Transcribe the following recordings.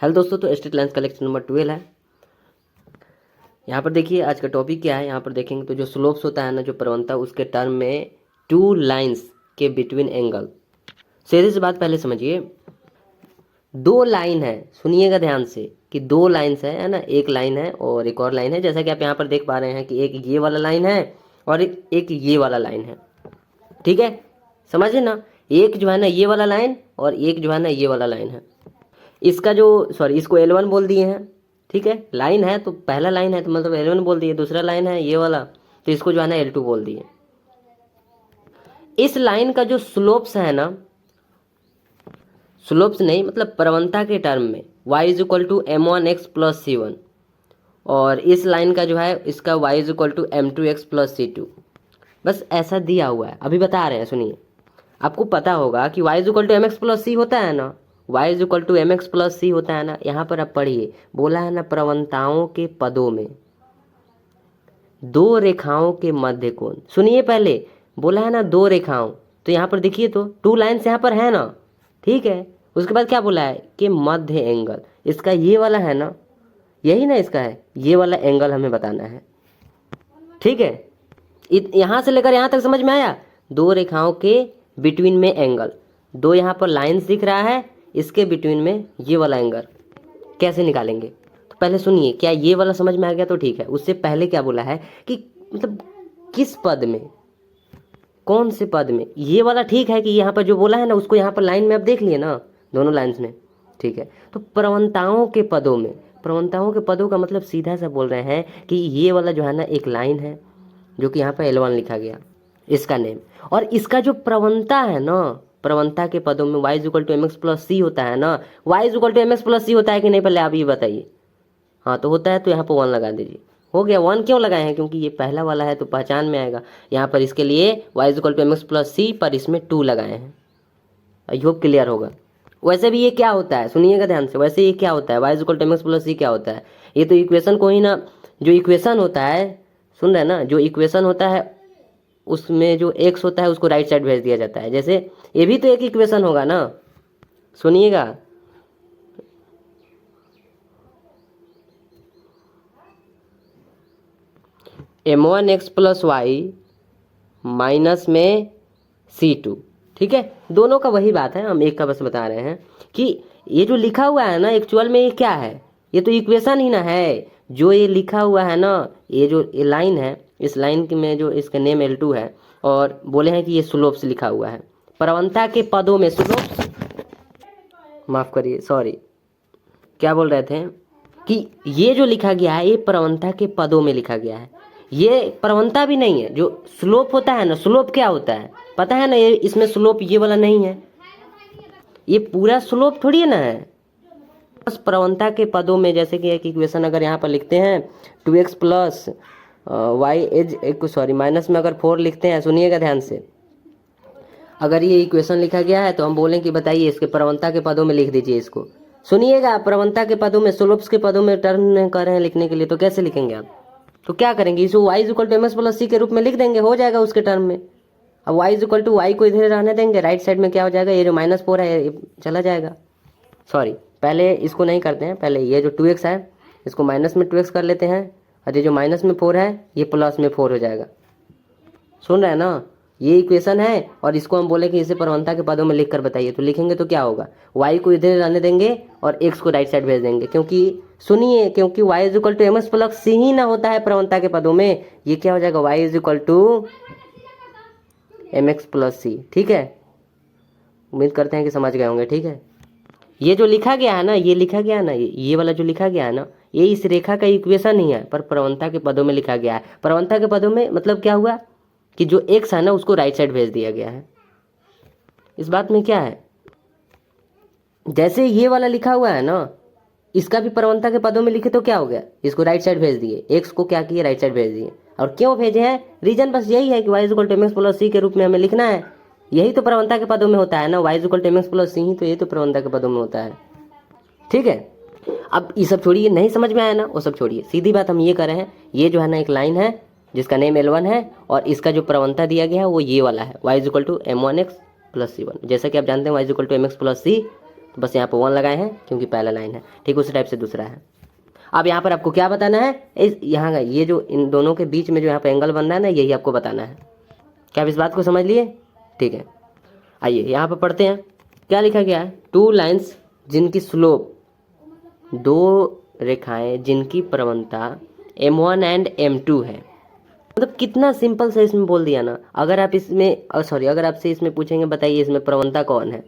Hello दोस्तों, तो straight lines का लेक्चर नंबर 12 है। यहाँ पर देखिए आज का टॉपिक क्या है। यहाँ पर देखेंगे तो जो स्लोप्स होता है ना, जो प्रवणता, उसके टर्म में टू लाइंस के बिटवीन एंगल। सीधी सी बात पहले समझिए, दो लाइन है, सुनिएगा ध्यान से कि दो लाइन्स है ना, एक लाइन है और एक और लाइन है। जैसा कि आप यहाँ पर देख पा रहे हैं कि एक ये वाला लाइन है और एक ये वाला लाइन है। ठीक है, समझे ना। एक जो है ना ये वाला लाइन और एक जो है ना ये वाला लाइन है। इसका जो इसको L1 बोल दिए हैं। ठीक है, लाइन है तो पहला लाइन है तो मतलब L1 बोल दिए, दूसरा लाइन है ये वाला तो इसको जो है ना L2 बोल दिए। इस लाइन का जो स्लोप्स है ना, स्लोप्स नहीं मतलब प्रवणता के टर्म में y is equal to m1x plus c1, और इस लाइन का जो है इसका y is equal to m2x plus c2। बस ऐसा दिया हुआ है, अभी बता रहे हैं, सुनिए। आपको पता होगा कि y is equal to mx plus c होता है ना, y is equal to mx plus c होता है ना। यहाँ पर आप पढ़िए, बोला है ना प्रवणताओं के पदों में दो रेखाओं के मध्य कोण। सुनिए पहले, बोला है ना दो रेखाओं, तो यहाँ पर देखिए तो टू लाइन्स यहाँ पर है ना। ठीक है, उसके बाद क्या बोला है कि मध्य एंगल, इसका ये वाला है ना, यही ना इसका है, ये वाला एंगल हमें बताना है। ठीक है, यहाँ से लेकर यहाँ तक समझ में आया। दो रेखाओं के बिटवीन में एंगल, दो यहाँ पर लाइन्स दिख रहा है, इसके बिटवीन में ये वाला एंगल कैसे निकालेंगे। तो पहले सुनिए, क्या ये वाला समझ में आ गया तो ठीक है। उससे पहले क्या बोला है कि मतलब किस पद में, कौन से पद में। ये वाला ठीक है कि यहाँ पर जो बोला है ना उसको यहाँ पर लाइन में आप देख लिए ना, दोनों लाइन्स में। ठीक है, तो प्रवणताओं के पदों में, प्रवणताओं के पदों का मतलब सीधा सा बोल रहे हैं कि ये वाला जो है ना एक लाइन है जो कि यहाँ पर L1 लिखा गया, इसका नेम, और इसका जो प्रवणता है ना, प्रवणता के पदों में y is equal to mx plus c होता है ना। y is equal to mx plus c होता है कि नहीं, पहले आप ये बताइए। हाँ तो होता है, तो यहाँ पर 1 लगा दीजिए। हो गया। 1 क्यों लगाए हैं, क्योंकि ये पहला वाला है तो पहचान में आएगा। यहाँ पर इसके लिए y is equal to mx plus c, पर इसमें 2 लगाए हैं। आई होप क्लियर होगा। वैसे भी ये क्या होता है, सुनिएगा ध्यान से, वैसे ये क्या होता है, y is equal to mx plus c क्या होता है। ये तो इक्वेशन को ही ना, जो इक्वेशन होता है, सुन रहे हैं ना, जो इक्वेशन होता है उसमें जो x होता है उसको राइट साइड भेज दिया जाता है। जैसे ये भी तो एक इक्वेशन होगा ना, सुनिएगा। m1x प्लस वाई माइनस में c2। ठीक है, दोनों का वही बात है, हम एक का बस बता रहे हैं कि ये जो लिखा हुआ है ना एक्चुअल में ये क्या है, ये तो इक्वेशन ही ना है। जो ये लिखा हुआ है ना, ये जो ये लाइन है, इस लाइन में जो इसका नेम L2 है, और बोले हैं कि ये स्लोप्स लिखा हुआ है। प्रवणता के पदों में स्लोप्स, माफ करिए, सॉरी, क्या बोल रहे थे कि ये जो लिखा गया है ये प्रवणता के पदों में लिखा गया है। ये प्रवणता भी नहीं है, जो स्लोप होता है ना, स्लोप क्या होता है पता है ना, ये इसमें स्लोप ये वाला नहीं है, ये पूरा स्लोप थोड़ी है ना है। बस प्रवणता के पदों में, जैसे कि एक इक्वेशन अगर यहाँ पर लिखते हैं 2x plus Y is minus में अगर 4 लिखते हैं, सुनिएगा ध्यान से, अगर ये इक्वेशन लिखा गया है तो हम बोलें कि बताइए इसके प्रवणता के पदों में लिख दीजिए इसको। सुनिएगा, प्रवणता के पदों में, स्लोप्स के पदों में टर्म कर रहे हैं लिखने के लिए, तो कैसे लिखेंगे आप, तो क्या करेंगे, इसको y is equal to mx plus c के रूप में लिख देंगे, हो जाएगा उसके टर्म में। अब y is equal to Y को इधर रहने देंगे, राइट साइड में क्या हो जाएगा, ये जो -4 है ये चला जाएगा। सॉरी, पहले इसको नहीं करते हैं, पहले ये जो 2x है इसको माइनस में 2x कर लेते हैं, और ये जो माइनस में 4 है ये प्लस में 4 हो जाएगा। सुन रहे हैं ना, ये इक्वेशन है, और इसको हम बोले कि इसे प्रवणता के पदों में लिख कर बताइए, तो लिखेंगे तो क्या होगा, y को इधर रहने देंगे और x को राइट साइड भेज देंगे। क्योंकि सुनिए, क्योंकि y is equal to mx plus c ही ना होता है प्रवणता के पदों में, ये क्या हो जाएगा, y is equal to mx plus c. ठीक है, उम्मीद करते हैं कि समझ गए होंगे। ठीक है, ये जो लिखा गया है ना, ये लिखा गया है ना, ये वाला जो लिखा गया है ना, ये इस रेखा का इक्वेशन ही है, पर प्रवणता के पदों में लिखा गया है। प्रवणता के पदों में मतलब क्या हुआ कि जो x है ना उसको राइट साइड भेज दिया गया है। इस बात में क्या है, जैसे ये वाला लिखा हुआ है ना, इसका भी प्रवणता के पदों में लिखे तो क्या हो गया, इसको राइट साइड भेज दिए, x को क्या किए, राइट साइड भेज दिए। और क्यों भेजे हैं, रीजन बस यही है कि y is equal to mx plus c के रूप में हमें लिखना है। यही तो प्रवणता के पदों में होता है ना, y is equal to mx plus c ही तो, ये तो प्रवणता के पदों में होता है। ठीक है, अब ये सब छोड़िए, नहीं समझ में आया ना वो सब छोड़िए, सीधी बात हम ये कर रहे हैं, ये जो है ना एक लाइन है जिसका नेम L1 है, और इसका जो प्रवणता दिया गया है वो ये वाला है, y is equal to m1x plus c1। जैसा कि आप जानते हैं y is equal to mx plus c, तो बस यहाँ पर 1 लगाए हैं क्योंकि पहला लाइन है। ठीक उसी टाइप से दूसरा है। अब यहाँ पर आपको क्या बताना है, इस यहाँ का ये जो इन दोनों के बीच में जो यहाँ पर एंगल बन रहा है ना, यही आपको बताना है। क्या आप इस बात को समझ लिए? ठीक है, आइए यहाँ पर पढ़ते हैं क्या लिखा गया है। 2 लाइन्स जिनकी स्लोप, 2 रेखाएं जिनकी प्रवणता m1 एंड m2 है। मतलब कितना सिंपल से इसमें बोल दिया ना। अगर आप इसमें अगर आपसे इसमें पूछेंगे बताइए इसमें प्रवणता कौन है,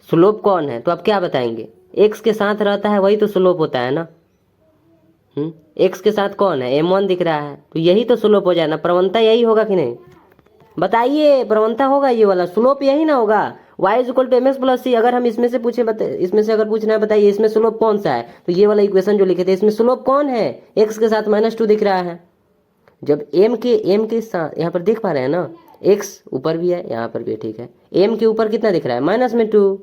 स्लोप कौन है, तो आप क्या बताएंगे? एक्स के साथ रहता है वही तो स्लोप होता है ना। एक्स के साथ कौन है? m1 दिख रहा है, तो यही तो स्लोप हो जाए ना। प्रवणता यही होगा कि नहीं? बताइए, प्रवणता होगा ये वाला, स्लोप यही ना होगा। y equal to mx plus c. अगर हम इसमें से पूछे इसमें से अगर पूछना है बताइए इसमें स्लोप कौन सा है, तो ये वाला इक्वेशन जो लिखे थे इसमें स्लोप कौन है? x के साथ -2 दिख रहा है। जब m के साथ यहाँ पर देख पा रहे हैं ना, x ऊपर भी है यहाँ पर भी है, ठीक है। m के ऊपर कितना दिख रहा है? -2,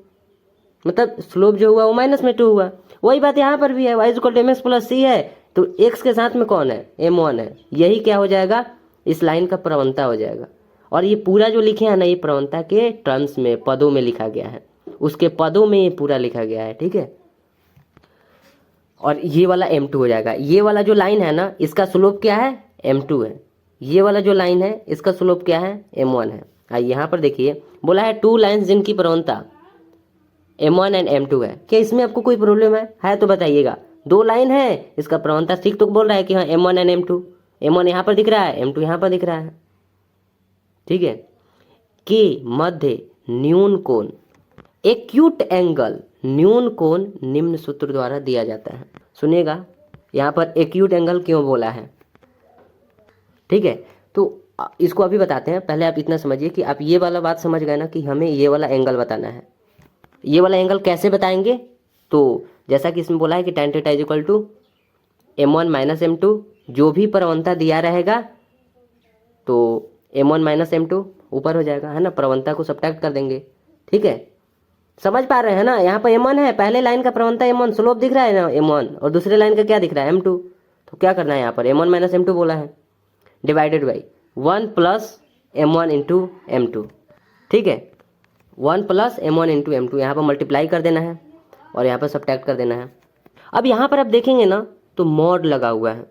मतलब स्लोप जो हुआ वो -2 हुआ। वही बात यहाँ पर भी है, y equal to mx plus c है, तो x के साथ में कौन है? m1 है। यही क्या हो जाएगा? इस लाइन का प्रवणता हो जाएगा। और ये पूरा जो लिखे हैं ना, ये प्रवणता के टर्म्स में, पदों में लिखा गया है, उसके पदों में ये पूरा लिखा गया है, ठीक है। और ये वाला m2 हो जाएगा। ये वाला जो लाइन है ना, इसका स्लोप क्या है? m2 है। ये वाला जो लाइन है इसका स्लोप क्या है? m1 है। आइए यहाँ पर देखिए, बोला है 2 लाइन्स जिनकी प्रवणता m1 एंड m2 है। क्या इसमें आपको कोई प्रॉब्लम है तो बताइएगा। 2 लाइन है, इसका प्रवणता ठीक तो बोल रहा है कि हाँ m1 एंड m2। m1 यहाँ पर दिख रहा है, m2 यहाँ पर दिख रहा है, ठीक है। के मध्य न्यून कोण, एक्यूट एंगल, न्यून कोण निम्न सूत्र द्वारा दिया जाता है। सुनिएगा, यहाँ पर एक्यूट एंगल क्यों बोला है, ठीक है। तो इसको अभी बताते हैं। पहले आप इतना समझिए कि आप ये वाला बात समझ गए ना कि हमें ये वाला एंगल बताना है। ये वाला एंगल कैसे बताएंगे? तो जैसा कि इसमें बोला है कि tan theta equal to m1 minus m2, जो भी प्रवणता दिया रहेगा तो m1 माइनस m2 ऊपर हो जाएगा, है ना। प्रवणता को सब्ट्रैक्ट कर देंगे, ठीक है। समझ पा रहे हैं ना? यहाँ पर m1 है, पहले लाइन का प्रवणता m1, स्लोप दिख रहा है ना m1, और दूसरे लाइन का क्या दिख रहा है? m2। तो क्या करना है, यहाँ पर m1 माइनस m2 बोला है, divided by 1 plus m1 into m2, ठीक है। 1 प्लस m1 इंटू m2, यहाँ पर मल्टीप्लाई कर देना है और यहाँ पर सब्ट्रैक्ट कर देना है। अब यहाँ पर आप देखेंगे ना तो मॉड लगा हुआ है,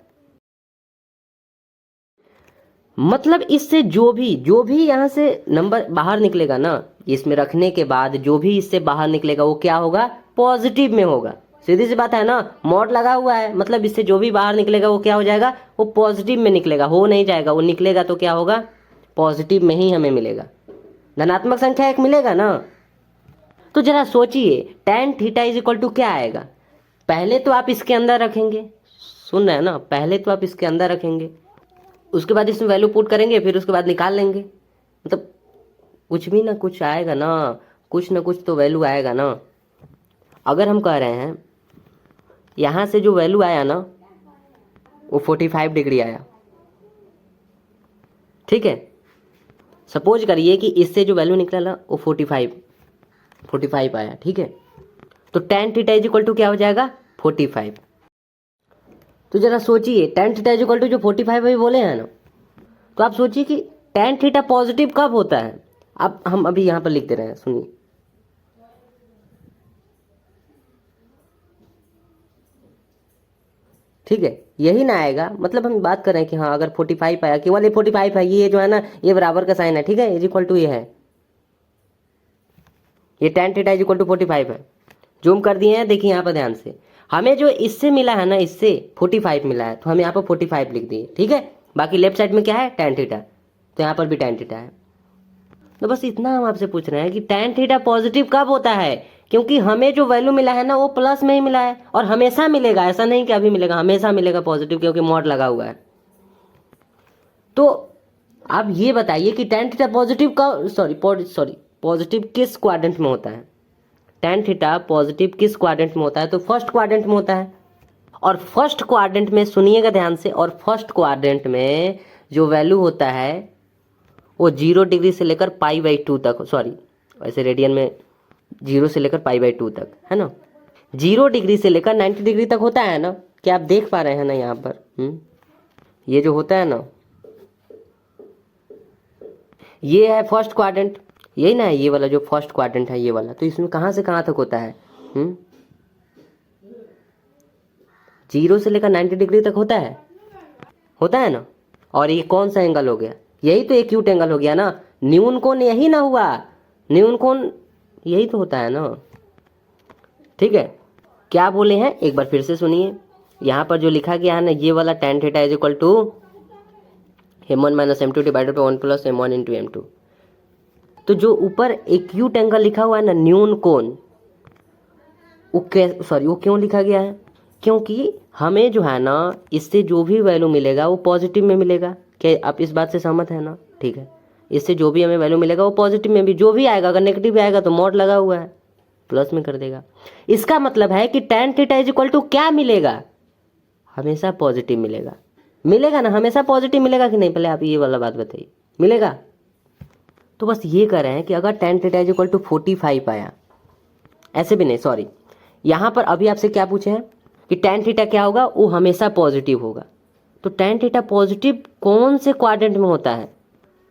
मतलब इससे जो भी यहाँ से नंबर बाहर निकलेगा ना, इसमें रखने के बाद जो भी इससे बाहर निकलेगा वो क्या होगा? पॉजिटिव में होगा। सीधी सी बात है ना, मॉड लगा हुआ है, मतलब इससे जो भी बाहर निकलेगा वो क्या हो जाएगा? वो पॉजिटिव में निकलेगा, हो नहीं जाएगा। वो निकलेगा तो क्या होगा? पॉजिटिव में ही हमें मिलेगा, धनात्मक संख्या एक मिलेगा ना। तो जरा सोचिए, tan theta is equal to क्या आएगा? पहले तो आप इसके अंदर रखेंगे, सुन रहे हैं ना, पहले तो आप इसके अंदर रखेंगे, उसके बाद इसमें वैल्यू पुट करेंगे, फिर उसके बाद निकाल लेंगे। मतलब कुछ भी ना कुछ आएगा ना, कुछ ना कुछ तो वैल्यू आएगा ना। अगर हम कह रहे हैं यहाँ से जो वैल्यू आया ना वो 45 डिग्री आया, ठीक है। सपोज करिए कि इससे जो वैल्यू निकला ना वो 45 आया, ठीक है। तो tan theta is equal to क्या हो जाएगा? 45। तो जरा सोचिए, tan theta is equal to जो 45 अभी बोले हैं ना, तो आप सोचिए कि tan थीटा पॉजिटिव कब होता है। अब हम अभी यहाँ पर लिख दे रहे हैं, सुनिए। ठीक है, यही ना आएगा। मतलब हम बात कर रहे हैं कि हाँ अगर 45 आया, केवल ये 45 है, ये जो है ना ये बराबर का साइन है, ठीक है, इज इक्वल टू ये है, ये tan theta is equal to 45 है। जूम कर दिए हैं, देखिए यहाँ पर ध्यान से। हमें जो इससे मिला है ना, इससे 45 मिला है, तो हम यहाँ पर 45 लिख दिए, ठीक है। बाकी लेफ्ट साइड में क्या है? tan थीटा, तो यहाँ पर भी tan थीटा है। तो बस इतना हम आपसे पूछ रहे हैं कि tan थीटा पॉजिटिव कब होता है, क्योंकि हमें जो वैल्यू मिला है ना वो प्लस में ही मिला है, और हमेशा मिलेगा, ऐसा नहीं कि अभी मिलेगा, हमेशा मिलेगा पॉजिटिव, क्योंकि मॉड लगा हुआ है। तो आप ये बताइए कि tan थीटा पॉजिटिव का पॉजिटिव किस क्वाड्रेंट में होता है? tan थीटा पॉजिटिव किस क्वाड्रेंट में होता है? तो फर्स्ट क्वाड्रेंट में होता है। और फर्स्ट क्वाड्रेंट में सुनिएगा ध्यान से, और फर्स्ट क्वाड्रेंट में जो वैल्यू होता है वो 0 डिग्री से लेकर π/2 तक, वैसे रेडियन में 0 से लेकर π/2 तक, है ना। 0 डिग्री से लेकर 90 डिग्री तक होता है ना। क्या आप देख पा रहे हैं ना यहाँ पर? ये जो होता है ना, ये है फर्स्ट क्वाड्रेंट, यही ना है ये वाला जो फर्स्ट क्वाड्रेंट है, ये वाला। तो इसमें कहाँ से कहाँ तक होता है? जीरो से लेकर 90 डिग्री तक होता है ना। और ये कौन सा एंगल हो गया, यही तो एक्यूट एंगल हो गया ना। न्यून कोण यही ना हुआ, न्यून कोण यही तो होता है ना। ठीक है, क्या बोले हैं एक बार फिर से सुनिए। यहाँ पर जो लिखा गया है ना, ये वाला tan theta is equal to m1 minus m2 divided by 1 plus m1 into m2। तो जो ऊपर एक्यूट एंगल लिखा हुआ है ना, न्यून कोण, वो क्यों लिखा गया है? क्योंकि हमें जो है ना, इससे जो भी वैल्यू मिलेगा वो पॉजिटिव में मिलेगा। क्या आप इस बात से सहमत है ना? ठीक है, इससे जो भी हमें वैल्यू मिलेगा वो पॉजिटिव में भी, जो भी आएगा अगर नेगेटिव भी आएगा तो मॉड लगा हुआ है प्लस में कर देगा। इसका मतलब है कि tan theta is equal to क्या मिलेगा, हमेशा पॉजिटिव मिलेगा ना, हमेशा पॉजिटिव मिलेगा कि नहीं? पहले आप ये वाला बात बताइए, मिलेगा। तो बस ये कह रहे हैं कि अगर tan theta is equal to 45 आया, ऐसे भी नहीं, सॉरी, यहाँ पर अभी आपसे क्या पूछे हैं कि tan थीटा क्या होगा, वो हमेशा पॉजिटिव होगा। तो tan थीटा पॉजिटिव कौन से क्वाड्रेंट में होता है,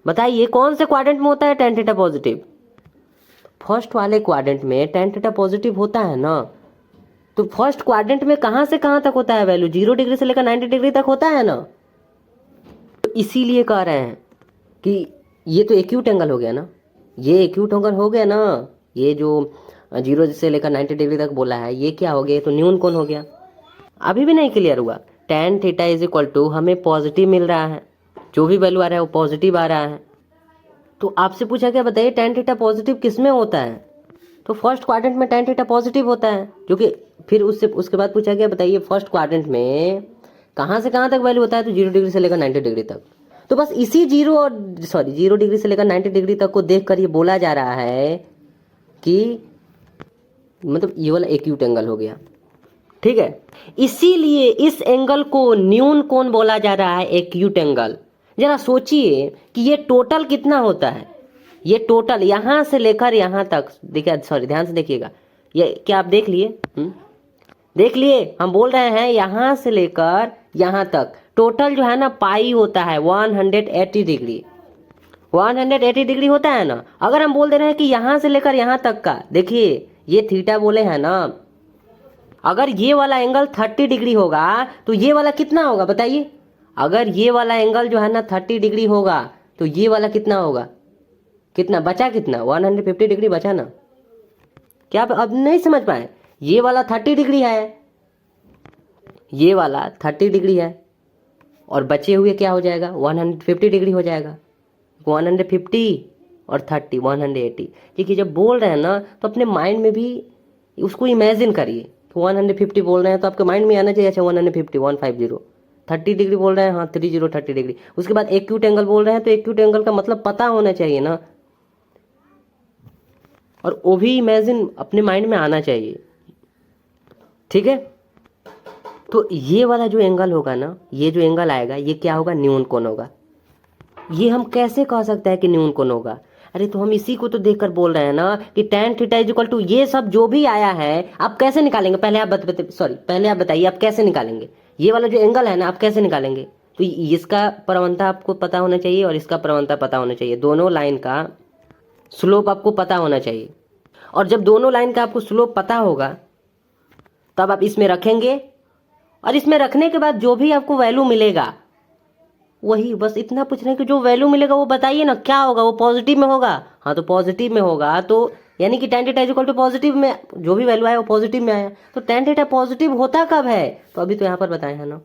बताइए कौन से क्वाड्रेंट में होता है tan थीटा पॉजिटिव? फर्स्ट वाले क्वाड्रेंट में tan थीटा पॉजिटिव होता है ना। तो फर्स्ट क्वाड्रेंट में कहाँ से कहाँ तक होता है वैल्यू, 0 डिग्री से लेकर 90 डिग्री तक होता है ना। तो इसीलिए कह रहे हैं कि ये तो एक्यूट एंगल हो गया ना, ये एक्यूट एंगल हो गया ना। ये जो 0 से लेकर 90 डिग्री तक बोला है, ये क्या हो गया, ये तो न्यून कोण हो गया। अभी भी नहीं क्लियर हुआ? tan theta is equal to हमें पॉजिटिव मिल रहा है, जो भी वैल्यू आ रहा है वो पॉजिटिव आ रहा है। तो आपसे पूछा क्या, बताइए tan थीटा पॉजिटिव किस में होता है? तो फर्स्ट क्वाड्रेंट में tan थीटा पॉजिटिव होता है, क्योंकि फिर उसके बाद पूछा गया बताइए फर्स्ट क्वाड्रेंट में कहाँ से कहाँ तक वैल्यू होता है, तो 0 डिग्री से लेकर 90 डिग्री तक। तो बस इसी 0 डिग्री से लेकर 90 डिग्री तक को देख कर ये बोला जा रहा है कि मतलब ये वाला एक्यूट एंगल हो गया। ठीक है, इसीलिए इस एंगल को न्यून कोण बोला जा रहा है, एक्यूट एंगल। जरा सोचिए कि ये टोटल कितना होता है, ये टोटल यहाँ से लेकर यहाँ तक, देखिए सॉरी ध्यान से देखिएगा, ये क्या आप देख लिए? देख लिए, हम बोल रहे हैं यहाँ से लेकर यहाँ तक टोटल जो है ना पाई होता है 180 डिग्री, 180 डिग्री होता है ना। अगर हम बोल दे रहे हैं कि यहाँ से लेकर यहाँ तक का, देखिए ये थीटा बोले हैं ना, अगर ये वाला एंगल 30 डिग्री होगा तो ये वाला कितना होगा बताइए? अगर ये वाला एंगल जो है ना 30 डिग्री होगा तो ये वाला कितना होगा, कितना बचा, कितना 150 डिग्री बचा ना। क्या आप अब नहीं समझ पाए? ये वाला 30 डिग्री है, ये वाला 30 डिग्री है, और बचे हुए क्या हो जाएगा, 150 डिग्री हो जाएगा। 150 और 30 180। देखिए जब बोल रहे हैं ना तो अपने माइंड में भी उसको इमेजिन करिए। तो 150 बोल रहे हैं तो आपके माइंड में आना चाहिए, अच्छा 150 150, 30 डिग्री बोल रहे हैं, हाँ 30 डिग्री। उसके बाद एक्यूट एंगल बोल रहे हैं तो एक्यूट एंगल का मतलब पता होना चाहिए ना, और वो भी इमेजिन अपने माइंड में आना चाहिए। ठीक है, तो ये वाला जो एंगल होगा ना, ये जो एंगल आएगा ये क्या होगा, न्यून कोण होगा। ये हम कैसे कह सकते हैं कि न्यून कोण होगा? अरे तो हम इसी को तो देखकर बोल रहे हैं ना कि tan theta is equal to ये सब जो भी आया है आप कैसे निकालेंगे, पहले आप बताइए आप कैसे निकालेंगे? ये वाला जो एंगल है ना आप कैसे निकालेंगे? तो इसका प्रवणता आपको पता होना चाहिए और इसका प्रवणता पता होना चाहिए, दोनों लाइन का स्लोप आपको पता होना चाहिए। और जब दोनों लाइन का आपको स्लोप पता होगा तब आप इसमें रखेंगे, और इसमें रखने के बाद जो भी आपको वैल्यू मिलेगा वही, बस इतना पूछ रहे हैं कि जो वैल्यू मिलेगा वो बताइए ना क्या होगा, वो पॉजिटिव में होगा। हाँ तो पॉजिटिव में होगा तो यानी कि tan theta is equal to positive में जो भी वैल्यू आया वो पॉजिटिव में आया। तो tan थीटा पॉजिटिव होता कब है, तो अभी तो यहाँ पर बताया है ना,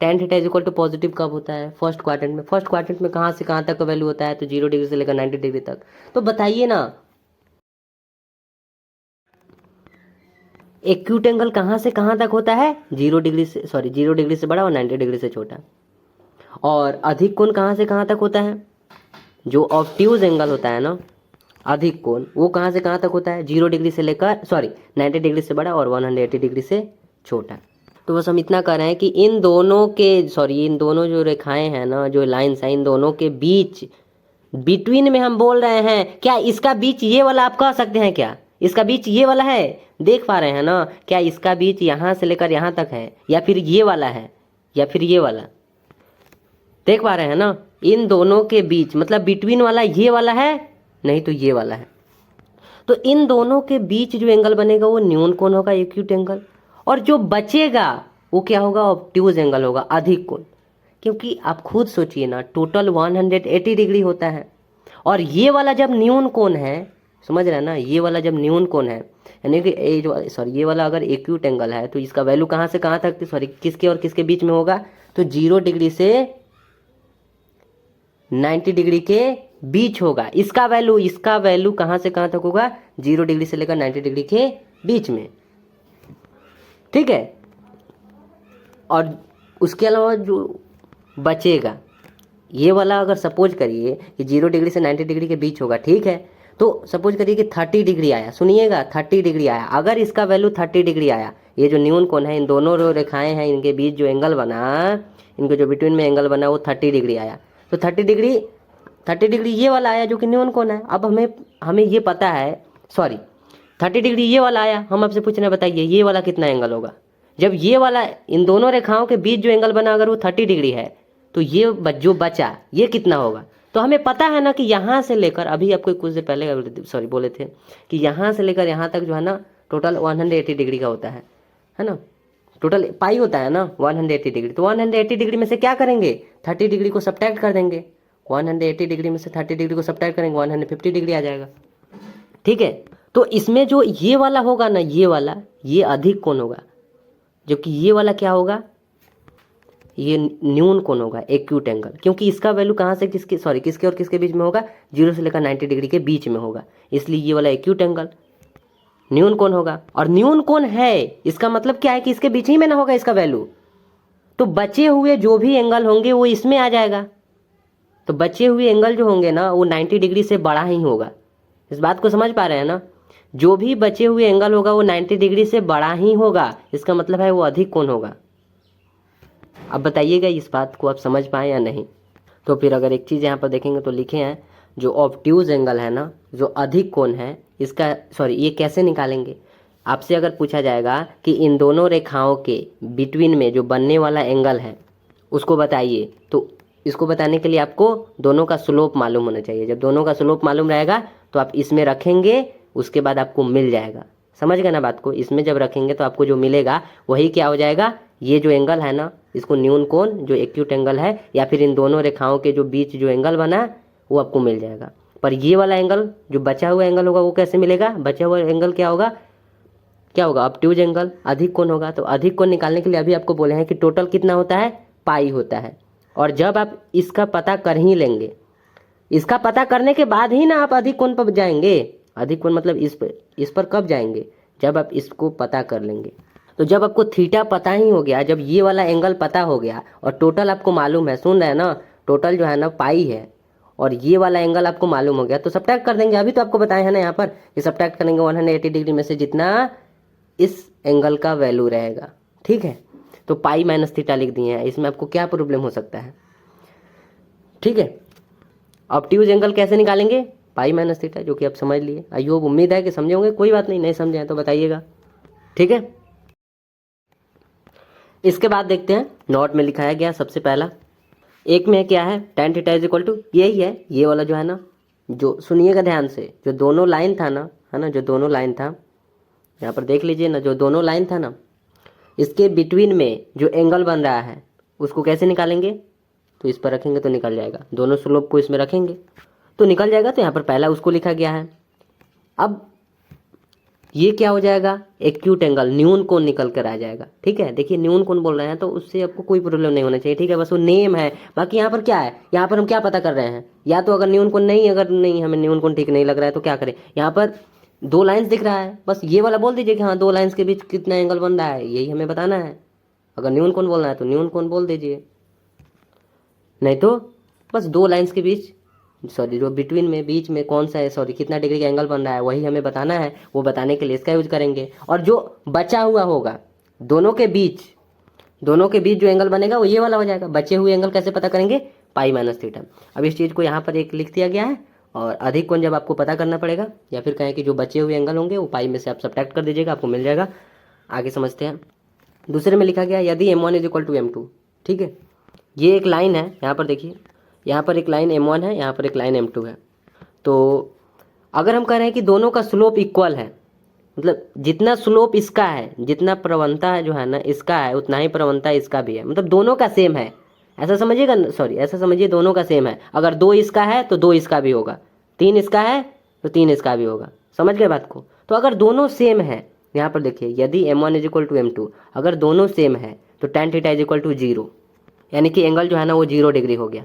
tan theta is equal to positive कब होता है, फर्स्ट क्वाड्रेंट में। फर्स्ट क्वाड्रेंट में कहाँ से कहाँ तक का वैल्यू होता है, तो 0 डिग्री से लेकर 90 डिग्री तक। तो बताइए ना एक्यूट एंगल कहाँ से कहाँ तक होता है, 0 डिग्री से बड़ा और 90 डिग्री से छोटा। और अधिक कोण कहाँ से कहाँ तक होता है, जो ऑब्ट्यूज एंगल होता है ना, अधिक कोण वो कहाँ से कहाँ तक होता है, 0 डिग्री से लेकर 90 डिग्री से बड़ा और 180 डिग्री से छोटा। तो बस हम इतना कर रहे हैं कि इन दोनों जो रेखाएं हैं ना, जो लाइन्स हैं, इन दोनों के बीच बिटवीन में हम बोल रहे हैं, क्या इसका बीच ये वाला आप कह सकते हैं क्या, इसका बीच ये वाला है, देख पा रहे हैं ना, क्या इसका बीच यहाँ से लेकर यहाँ तक है, या फिर ये वाला है, या फिर ये वाला, देख पा रहे हैं ना, इन दोनों के बीच मतलब बिटवीन वाला ये वाला है, नहीं तो ये वाला है। तो इन दोनों के बीच जो एंगल बनेगा वो न्यून कोण होगा, एक्यूट एंगल, और जो बचेगा वो क्या होगा, ऑब्ट्यूज एंगल होगा, अधिक कोण। क्योंकि आप खुद सोचिए ना, टोटल 180 डिग्री होता है, और ये वाला जब न्यून कोण है, समझ रहे हैं ना, ये वाला जब न्यून कोण है, यानी कि ये जो सॉरी ये वाला अगर एक्यूट एंगल है तो इसका वैल्यू कहाँ से कहाँ तक, सॉरी किसके और किसके बीच में होगा, तो 0 डिग्री से 90 डिग्री के बीच होगा। इसका वैल्यू कहाँ से कहाँ तक होगा, 0 डिग्री से लेकर 90 डिग्री के बीच में, ठीक है। और उसके अलावा जो बचेगा ये वाला, अगर सपोज करिए कि 0 डिग्री से 90 डिग्री के बीच होगा, ठीक है, तो सपोज करिए कि 30 डिग्री आया, सुनिएगा 30 डिग्री आया, अगर इसका वैल्यू 30 डिग्री आया, ये जो न्यून कोण है, इन दोनों जो रेखाएं हैं इनके बीच जो एंगल बना, इनके जो बिटवीन में एंगल बना वो 30 डिग्री आया, तो 30 डिग्री ये वाला आया जो कि न्यून कोण है। अब हमें ये पता है, सॉरी 30 डिग्री ये वाला आया, हम आपसे पूछ रहे हैं बताइए ये वाला कितना एंगल होगा। जब ये वाला इन दोनों रेखाओं के बीच जो एंगल बना अगर वो 30 डिग्री है, तो ये जो बचा ये कितना होगा। तो हमें पता है ना कि यहाँ से लेकर, अभी आपको कुछ देर पहले सॉरी बोले थे कि यहाँ से लेकर यहाँ तक जो है ना टोटल 180 डिग्री का होता है ना, टोटल पाई होता है ना 180 डिग्री। तो 180 डिग्री में से क्या करेंगे, 30 डिग्री को सब्ट्रैक्ट कर देंगे, 180 डिग्री में से 30 डिग्री को सब्ट्रैक्ट करेंगे, 150 डिग्री आ जाएगा, ठीक है। तो इसमें जो ये वाला होगा ना, ये वाला ये अधिक कोण होगा, जबकि ये वाला क्या होगा, ये न्यून कोण होगा, एक्यूट एंगल, क्योंकि इसका वैल्यू कहाँ से किसके और किसके बीच में होगा, 0 से लेकर 90 डिग्री के बीच में होगा, इसलिए ये वाला एक्यूट एंगल न्यून कोण होगा। और न्यून कोण है इसका मतलब क्या है कि इसके बीच ही में ना होगा इसका वैल्यू, तो बचे हुए जो भी एंगल होंगे वो इसमें आ जाएगा। तो बचे हुए एंगल जो होंगे ना वो 90 डिग्री से बड़ा ही होगा, इस बात को समझ पा रहे हैं ना, जो भी बचे हुए एंगल होगा वो 90 डिग्री से बड़ा ही होगा, इसका मतलब है वो अधिक कोण होगा। अब बताइएगा इस बात को आप समझ पाए या नहीं। तो फिर अगर एक चीज़ यहाँ पर देखेंगे तो लिखे हैं जो ऑब्ट्यूज एंगल है ना, जो अधिक कोण है, इसका सॉरी ये कैसे निकालेंगे। आपसे अगर पूछा जाएगा कि इन दोनों रेखाओं के बिटवीन में जो बनने वाला एंगल है उसको बताइए, तो इसको बताने के लिए आपको दोनों का स्लोप मालूम होना चाहिए। जब दोनों का स्लोप मालूम रहेगा तो आप इसमें रखेंगे, उसके बाद आपको मिल जाएगा, समझ गए ना बात को। इसमें जब रखेंगे तो आपको जो मिलेगा वही क्या हो जाएगा, ये जो एंगल है ना इसको न्यून कोण जो एक्यूट एंगल है, या फिर इन दोनों रेखाओं के जो बीच जो एंगल बना वो आपको मिल जाएगा। पर ये वाला एंगल जो बचा हुआ एंगल होगा वो कैसे मिलेगा, बचा हुआ एंगल क्या होगा ऑब्ट्यूज एंगल, अधिक कोण होगा। तो अधिक कोण निकालने के लिए अभी आपको बोले हैं कि टोटल कितना होता है, पाई होता है। और जब आप इसका पता कर ही लेंगे, इसका पता करने के बाद ही ना आप अधिक कोण पर जाएंगे। अधिक कोण मतलब इस पर कब जाएंगे, जब आप इसको पता कर लेंगे। तो जब आपको थीटा पता ही हो गया, जब ये वाला एंगल पता हो गया और टोटल आपको मालूम है, सुन रहे हैं ना, टोटल जो है ना पाई है और ये वाला एंगल आपको मालूम हो गया, तो सब्ट्रैक्ट कर देंगे। अभी तो आपको बताया है ना यहाँ पर कि सब्ट्रैक्ट करेंगे 180 डिग्री में से जितना इस एंगल का वैल्यू रहेगा, ठीक है। तो पाई माइनस थीटा लिख दिए हैं, इसमें आपको क्या प्रॉब्लम हो सकता है, ठीक है। ऑब्ट्यूज एंगल कैसे निकालेंगे, पाई माइनस थीटा, जो कि आप समझ लिए। आई होप, उम्मीद है कि समझे होंगे, कोई बात नहीं समझे हैं तो बताइएगा, ठीक है। इसके बाद देखते हैं नोट में लिखाया गया सबसे पहला, एक में क्या है, tan theta is equal to यही है, ये वाला जो है ना, जो सुनिएगा ध्यान से, जो दोनों लाइन था ना, है ना, जो दोनों लाइन था यहाँ पर देख लीजिए ना, जो दोनों लाइन था ना, इसके बिटवीन में जो एंगल बन रहा है उसको कैसे निकालेंगे, तो इस पर रखेंगे तो निकल जाएगा, दोनों स्लोप को इसमें रखेंगे तो निकल जाएगा। तो यहाँ पर पहला उसको लिखा गया है। अब ये क्या हो जाएगा, एक्यूट एंगल, न्यून कोण निकल कर आ जाएगा, ठीक है। देखिए न्यून कोण बोल रहे हैं तो उससे आपको कोई प्रॉब्लम नहीं होना चाहिए, ठीक है, बस वो नेम है। बाकी यहाँ पर क्या है, यहाँ पर हम क्या पता कर रहे हैं, या तो अगर न्यून कोण नहीं, अगर नहीं हमें न्यून कोण ठीक नहीं लग रहा है तो क्या करें, यहाँ पर दो लाइन्स दिख रहा है, बस ये वाला बोल दीजिए कि हाँ दो लाइन्स के बीच कितना एंगल बन रहा है, यही हमें बताना है। अगर न्यून कोण बोलना है तो न्यून कोण बोल दीजिए, नहीं तो बस दो लाइन्स के बीच सॉरी जो बिटवीन में बीच में कौन सा है, सॉरी कितना डिग्री का एंगल बन रहा है वही हमें बताना है, वो बताने के लिए इसका यूज करेंगे। और जो बचा हुआ होगा दोनों के बीच जो एंगल बनेगा वो ये वाला हो जाएगा। बचे हुए एंगल कैसे पता करेंगे, पाई माइनस थीटा। अब इस चीज़ को यहाँ पर एक लिख दिया गया है, और अधिक कोण जब आपको पता करना पड़ेगा, या फिर कहें कि जो बचे हुए एंगल होंगे वो पाई में से आप सब्ट्रैक्ट कर दीजिएगा, आपको मिल जाएगा। आगे समझते हैं। दूसरे में लिखा गया यदि m1 is equal to m2, ठीक है। ये एक लाइन है, यहाँ पर देखिए, यहाँ पर एक लाइन m1 है, यहाँ पर एक लाइन m2 है। तो अगर हम कह रहे हैं कि दोनों का स्लोप इक्वल है, मतलब जितना स्लोप इसका है, जितना प्रवणता है जो है ना इसका है, उतना ही प्रवणता इसका भी है, मतलब दोनों का सेम है, ऐसा समझिएगा, सॉरी ऐसा समझिए दोनों का सेम है। अगर 2 इसका है तो 2 इसका भी होगा, 3 इसका है तो 3 इसका भी होगा। समझ गए बात को? तो अगर दोनों सेम है, यहाँ पर देखिए यदि m1 is equal to m2, अगर दोनों सेम है तो tan theta is equal to 0, यानी कि एंगल जो है ना वो 0 डिग्री हो गया।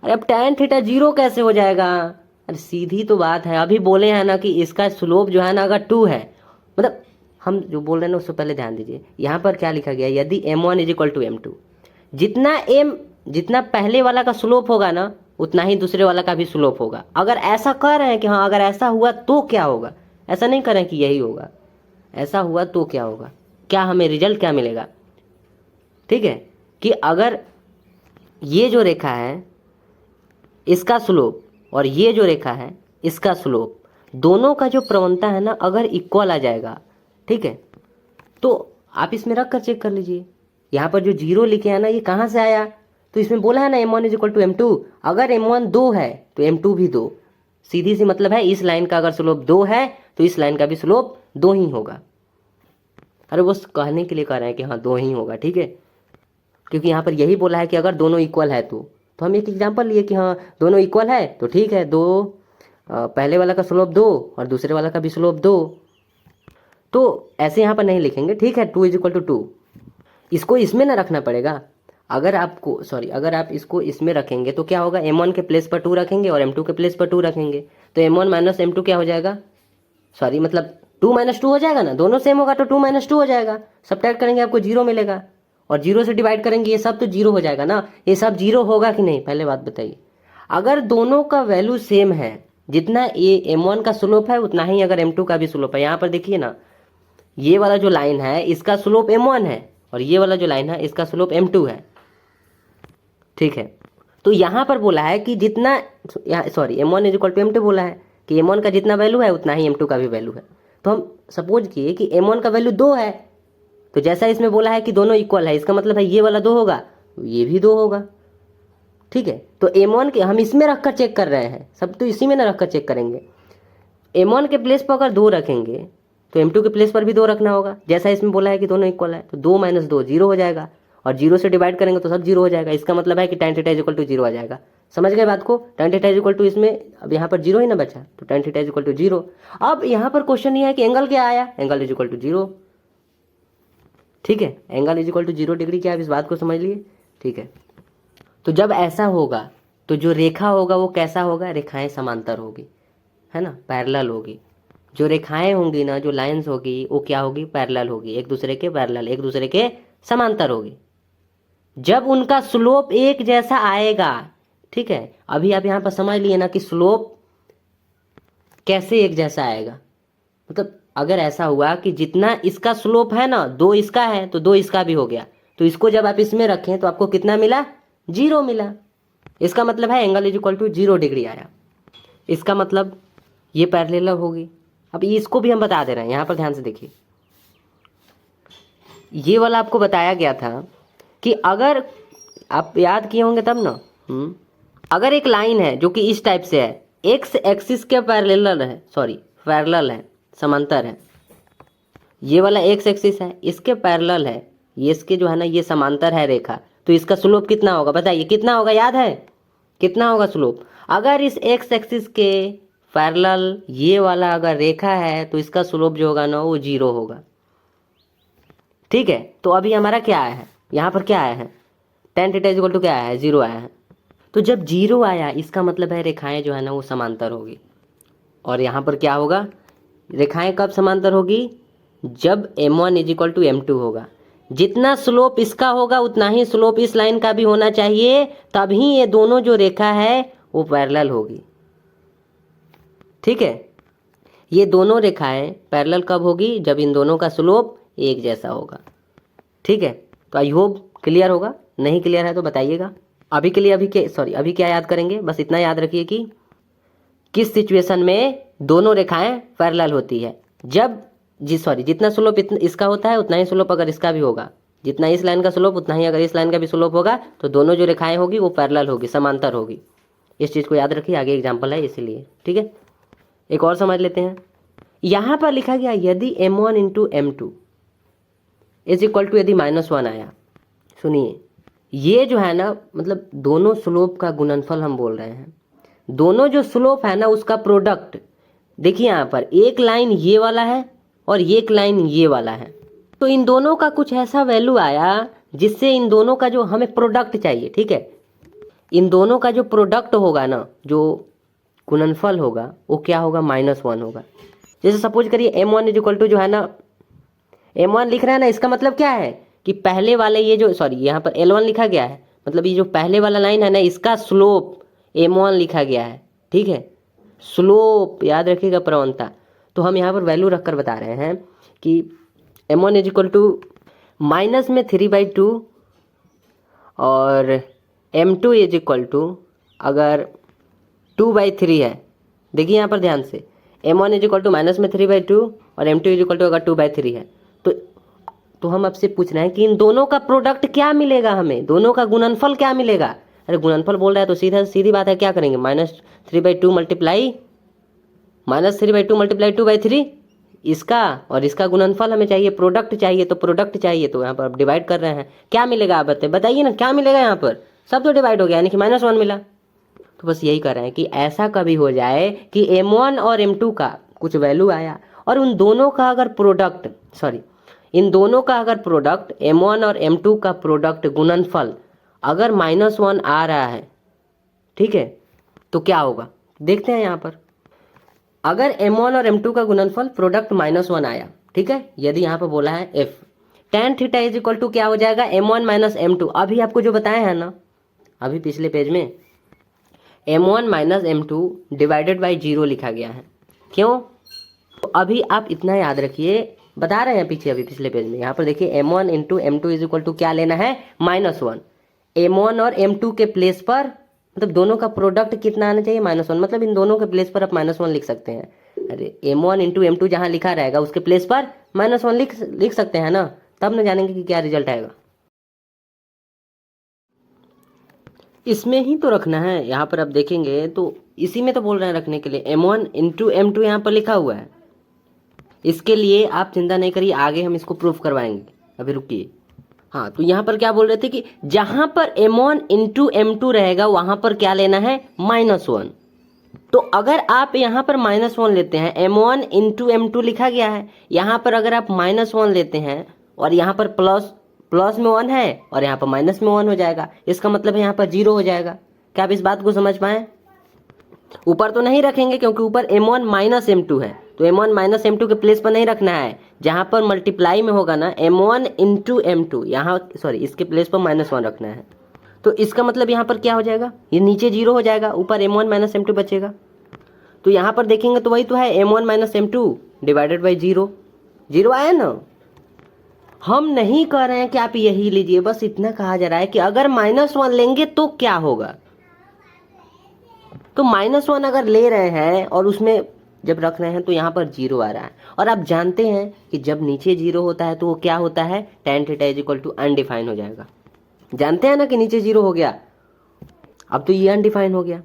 अरे अब tan थीटा 0 कैसे हो जाएगा? अरे सीधी तो बात है, अभी बोले हैं ना कि इसका स्लोप जो है ना अगर 2 है, मतलब हम जो बोल रहे हैं ना उससे पहले ध्यान दीजिए, यहाँ पर क्या लिखा गया, यदि m1 is equal to m2, जितना पहले वाला का स्लोप होगा ना उतना ही दूसरे वाला का भी स्लोप होगा। अगर ऐसा कह रहे हैं कि हाँ अगर ऐसा हुआ तो क्या होगा, ऐसा नहीं कह रहे हैं कि यही होगा, ऐसा हुआ तो क्या होगा, क्या हमें रिजल्ट क्या मिलेगा, ठीक है, कि अगर ये जो रेखा है इसका स्लोप और ये जो रेखा है इसका स्लोप, दोनों का जो प्रवणता है ना अगर इक्वल आ जाएगा, ठीक है, तो आप इसमें रख कर चेक कर लीजिए। यहाँ पर जो 0 लिखे हैं ना ये कहाँ से आया, तो इसमें बोला है ना m1 is equal to m2, अगर m1 2 है तो m2 भी 2, सीधी सी मतलब है, इस लाइन का अगर स्लोप 2 है तो इस लाइन का भी स्लोप 2 ही होगा। अरे वो कहने के लिए कह रहे हैं कि हाँ 2 ही होगा, ठीक है, क्योंकि यहाँ पर यही बोला है कि अगर दोनों इक्वल है तो हम एक एग्जांपल लिए कि हाँ दोनों इक्वल है तो ठीक है, पहले वाला का स्लोप 2 और दूसरे वाला का भी स्लोप 2, तो ऐसे यहाँ पर नहीं लिखेंगे, ठीक है, 2 इज इक्वल टू 2, इसको इसमें ना रखना पड़ेगा। अगर आप इसको इसमें रखेंगे तो क्या होगा, m1 के प्लेस पर 2 रखेंगे और m2 के प्लेस पर 2 रखेंगे, तो m1 माइनस m2 क्या हो जाएगा, मतलब 2 माइनस 2 हो जाएगा ना, दोनों सेम होगा तो 2 माइनस 2 हो जाएगा, सब्ट्रैक्ट करेंगे आपको 0 मिलेगा, और 0 से डिवाइड करेंगे ये सब तो 0 हो जाएगा ना, ये सब 0 होगा कि नहीं, पहले बात बताइए। अगर दोनों का वैल्यू सेम है, जितना ये m1 का स्लोप है उतना ही अगर m2 का भी स्लोप है, यहाँ पर देखिए ना ये वाला जो लाइन है इसका स्लोप m1 है और ये वाला जो लाइन है इसका स्लोप m2 है, ठीक है, तो यहाँ पर बोला है कि जितना m1 is equal to m2 बोला है कि m1 का जितना वैल्यू है उतना ही m2 का भी वैल्यू है। तो हम सपोज किए कि m1 का वैल्यू 2 है, तो जैसा इसमें बोला है कि दोनों इक्वल है, इसका मतलब है ये वाला 2 होगा तो ये भी 2 होगा, ठीक है, तो m1 के हम इसमें रखकर चेक कर रहे हैं, सब तो इसी में ना रखकर चेक करेंगे। m1 के प्लेस पर अगर 2 रखेंगे तो m2 के प्लेस पर भी 2 रखना होगा, जैसा इसमें बोला है कि दोनों इक्वल है, तो 2 माइनस 2 0 हो जाएगा, और 0 से डिवाइड करेंगे तो सब 0 हो जाएगा, इसका मतलब है कि tan theta is equal to 0 आ जाएगा। समझ गए बात को? tan theta is equal to इसमें अब यहाँ पर 0 ही ना बचा, तो tan theta is equal to 0। अब यहाँ पर क्वेश्चन ये है कि एंगल क्या आया, एंगल इज इक्वल टू 0, ठीक है, angle is equal to 0 degree क्या है, इस बात को समझ लिए, ठीक है। तो जब ऐसा होगा तो जो रेखा होगा वो कैसा होगा, रेखाएं समांतर होगी, है ना, पैरेलल होगी, जो रेखाएं होंगी ना, जो लाइंस होगी वो क्या होगी, पैरेलल होगी, एक दूसरे के पैरेलल, एक दूसरे के समांतर होगी, जब उनका स्लोप एक जैसा आएगा, ठीक है। अभी आप यहाँ पर समझ लिए ना कि स्लोप कैसे एक जैसा आएगा, मतलब अगर ऐसा हुआ कि जितना इसका स्लोप है ना 2 इसका है तो 2 इसका भी हो गया, तो इसको जब आप इसमें रखें तो आपको कितना मिला, 0 मिला, इसका मतलब है angle is equal to 0 degree आया, इसका मतलब ये पैरेलल होगी। अब इसको भी हम बता दे रहे हैं, यहाँ पर ध्यान से देखिए, ये वाला आपको बताया गया था कि अगर आप याद किए होंगे तब ना, अगर एक लाइन है जो कि इस टाइप से है, एक्स एक्सिस के पैरेलल है, समांतर है, ये वाला एक्स एक्सिस है इसके पैरेलल है, ये इसके जो है ना ये समांतर है रेखा, तो इसका स्लोप कितना होगा बताइए, कितना होगा, याद है कितना होगा स्लोप? अगर इस एक्स एक्सिस के पैरेलल ये वाला अगर रेखा है तो इसका स्लोप जो होगा ना वो 0 होगा, ठीक है। तो अभी हमारा क्या आया है, यहाँ पर क्या आया है, tan theta is equal to क्या आया है, 0 आया है, तो जब 0 आया इसका मतलब है रेखाएं जो है ना वो समांतर होगी, और यहाँ पर क्या होगा, रेखाएं कब समांतर होगी, जब m1 is equal to m2 होगा, जितना स्लोप इसका होगा उतना ही स्लोप इस लाइन का भी होना चाहिए, तभी ये दोनों जो रेखा है वो पैरेलल होगी, ठीक है। ये दोनों रेखाएं पैरेलल कब होगी, जब इन दोनों का स्लोप एक जैसा होगा, ठीक है। तो आई होप क्लियर होगा, नहीं क्लियर है तो बताइएगा। अभी के लिए अभी क्या याद करेंगे, बस इतना याद रखिए कि किस सिचुएशन में दोनों रेखाएं पैरेलल होती है, जब जितना स्लोप इसका होता है उतना ही स्लोप अगर इसका भी होगा, जितना इस लाइन का स्लोप उतना ही अगर इस लाइन का भी स्लोप होगा, तो दोनों जो रेखाएं होगी वो पैरेलल होगी, समांतर होगी। इस चीज़ को याद रखिए, आगे एग्जाम्पल है इसीलिए, ठीक है। एक और समझ लेते हैं। यहाँ पर लिखा गया यदि m1 into m2 is equal to यदि -1 आया, सुनिए ये जो है ना मतलब दोनों स्लोप का गुणनफल हम बोल रहे हैं। दोनों जो स्लोप है ना उसका प्रोडक्ट, देखिए यहाँ पर एक लाइन ये वाला है और एक लाइन ये वाला है, तो इन दोनों का कुछ ऐसा वैल्यू आया जिससे इन दोनों का जो हमें प्रोडक्ट चाहिए, ठीक है, इन दोनों का जो प्रोडक्ट होगा ना, जो गुणनफल होगा वो क्या होगा, -1 होगा। जैसे सपोज करिए m1 इज इक्वल टू जो है ना m1 लिख रहे हैं ना, इसका मतलब क्या है कि पहले वाले ये जो सॉरी यहाँ पर L1 लिखा गया है, मतलब ये जो पहले वाला लाइन है ना इसका स्लोप m1 लिखा गया है, ठीक है, स्लोप याद रखिएगा प्रवणता। तो हम यहाँ पर वैल्यू रखकर बता रहे हैं कि m1 is equal to minus में 3/2 और m2 इज इक्वल टू अगर 2/3 है, देखिए यहाँ पर ध्यान से m1 is equal to minus में 3/2 और m2 इज इक्वल टू अगर 2/3 है, तो हम आपसे पूछ रहे हैं कि इन दोनों का प्रोडक्ट क्या मिलेगा, हमें दोनों का गुणनफल क्या मिलेगा। अरे गुणनफल बोल रहा है तो सीधी बात है, क्या करेंगे, -3/2 मल्टीप्लाई 2/3 इसका और इसका गुणनफल हमें चाहिए, प्रोडक्ट चाहिए, तो प्रोडक्ट चाहिए तो यहाँ पर आप डिवाइड कर रहे हैं, क्या मिलेगा आप बताइए ना, क्या मिलेगा यहाँ पर, सब तो डिवाइड हो गया यानी कि -1 मिला। तो बस यही कर रहे हैं कि ऐसा कभी हो जाए कि m1 और m2 का कुछ वैल्यू आया और उन दोनों का अगर प्रोडक्ट इन दोनों का अगर प्रोडक्ट m1 और m2 का प्रोडक्ट गुणनफल अगर -1 आ रहा है, ठीक है, तो क्या होगा देखते हैं यहाँ पर। अगर m1 और m2 का गुणनफल प्रोडक्ट -1 आया, ठीक है, यदि यहाँ पर बोला है f tan theta is equal to क्या हो जाएगा, m1 माइनस m2। अभी आपको जो बताया है ना, अभी पिछले पेज में m1 minus m2 divided by 0 लिखा गया है, क्यों, तो अभी आप इतना याद रखिए, बता रहे हैं पीछे अभी पिछले पेज में, यहाँ पर देखिए m1 into m2 is equal to क्या लेना है, -1। m1 और m2 के प्लेस पर मतलब दोनों का प्रोडक्ट कितना आना चाहिए, -1, मतलब इन दोनों के प्लेस पर आप -1 लिख सकते हैं। अरे m1 इंटू m2 जहाँ लिखा रहेगा उसके प्लेस पर -1 लिख सकते हैं ना, तब ना जानेंगे कि क्या रिजल्ट आएगा। इसमें ही तो रखना है, यहाँ पर आप देखेंगे तो इसी में तो बोल रहे हैं रखने के लिए, m1 इंटू m2 यहाँ पर लिखा हुआ है। इसके लिए आप चिंता नहीं करिए, आगे हम इसको प्रूफ करवाएंगे, अभी रुकिए। हाँ, तो यहाँ पर क्या बोल रहे थे कि जहाँ पर m1 इंटू m2 रहेगा वहाँ पर क्या लेना है, -1। तो अगर आप यहाँ पर -1 लेते हैं, m1 इंटू m2 लिखा गया है, यहाँ पर अगर आप -1 लेते हैं और यहाँ पर प्लस में 1 है और यहाँ पर माइनस में 1 हो जाएगा, इसका मतलब है यहाँ पर 0 हो जाएगा। क्या आप इस बात को समझ पाए। ऊपर तो नहीं रखेंगे क्योंकि ऊपर m1 माइनस m2 है, तो m1 माइनस m2 के प्लेस पर नहीं रखना है, जहाँ पर मल्टीप्लाई में होगा ना m1 इंटू m2, यहाँ इसके प्लेस पर -1 रखना है। तो इसका मतलब यहाँ पर क्या हो जाएगा, ये नीचे 0 हो जाएगा, ऊपर m1 माइनस m2 बचेगा। तो यहाँ पर देखेंगे तो वही तो है, m1 minus m2 divided by 0 आया ना। हम नहीं कह रहे हैं कि आप यही लीजिए, बस इतना कहा जा रहा है कि अगर -1 लेंगे तो क्या होगा। तो -1 अगर ले रहे हैं और उसमें जब रख रहे हैं तो यहाँ पर 0 आ रहा है, और आप जानते हैं कि जब नीचे 0 होता है तो वो क्या होता है, tan theta is equal to undefined हो जाएगा। जानते हैं ना कि नीचे 0 हो गया, अब तो ये अनडिफाइन हो गया,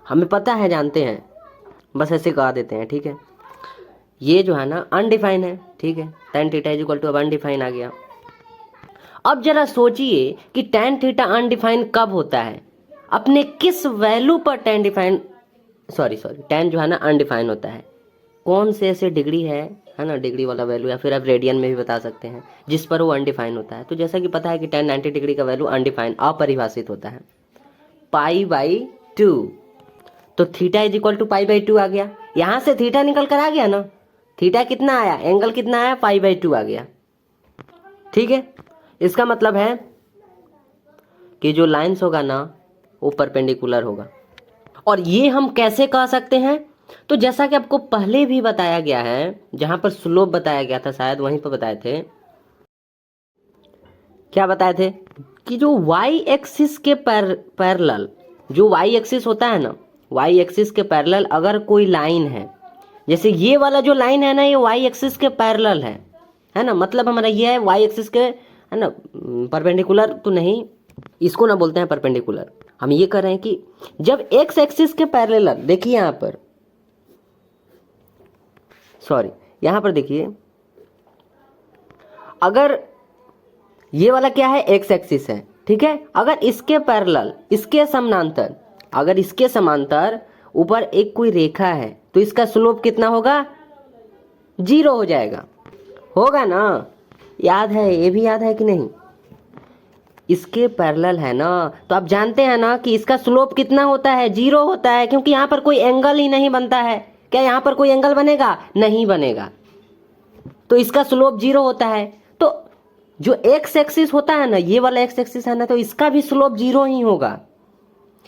हमें पता है, जानते हैं, बस ऐसे कहा देते हैं, ठीक है। ये जो है ना अनडिफाइन है, ठीक है, tan theta is equal to अब अनडिफाइन आ गया। अब जरा सोचिए कि tan थीटा अनडिफाइन कब होता है, अपने किस वैल्यू पर tan जो है ना अनडिफाइन होता है, कौन से ऐसे डिग्री है ना, डिग्री वाला वैल्यू, या फिर आप रेडियन में भी बता सकते हैं जिस पर वो अनडिफाइन होता है। तो जैसा कि पता है कि tan 90 डिग्री का वैल्यू अनडिफाइन अपरिभाषित होता है, π/2। तो थीटा इज इक्वल टू π/2 आ गया, यहाँ से थीटा निकल कर आ गया ना, थीटा कितना आया, एंगल कितना आया, π/2 आ गया, ठीक है। इसका मतलब है कि जो लाइंस होगा ना वो परपेंडिकुलर होगा। और ये हम कैसे कह सकते हैं, तो जैसा कि आपको पहले भी बताया गया है, जहां पर स्लोप बताया गया था, शायद वहीं पर बताए थे, क्या बताए थे कि जो y एक्सिस के पैरेलल, जो y एक्सिस होता है ना, y एक्सिस के पैरेलल अगर कोई लाइन है, जैसे ये वाला जो लाइन है ना, ये y एक्सिस के पैरेलल है ना, मतलब हमारा ये है y एक्सिस के, है ना, परपेंडिकुलर तो नहीं, इसको ना बोलते हैं परपेंडिकुलर। हम ये कर रहे हैं कि जब x एक्सिस के पैरेलल, देखिए यहाँ पर सॉरी, यहाँ पर देखिए, अगर ये वाला क्या है, एक्स एक्सिस है, ठीक है। अगर इसके पैरेलल, इसके समांतर, अगर इसके समांतर ऊपर एक कोई रेखा है तो इसका स्लोप कितना होगा, 0 हो जाएगा, होगा ना। याद है, ये भी याद है कि नहीं? इसके पैरेलल है ना, तो आप जानते हैं ना कि इसका स्लोप कितना होता है, 0 होता है, क्योंकि यहाँ पर कोई एंगल ही नहीं बनता है। क्या यहाँ पर कोई एंगल बनेगा? नहीं बनेगा, तो इसका स्लोप 0 होता है। तो जो एक्स एक्सिस होता है ना, ये वाला एक्स एक्सिस है ना, तो इसका भी स्लोप 0 ही होगा।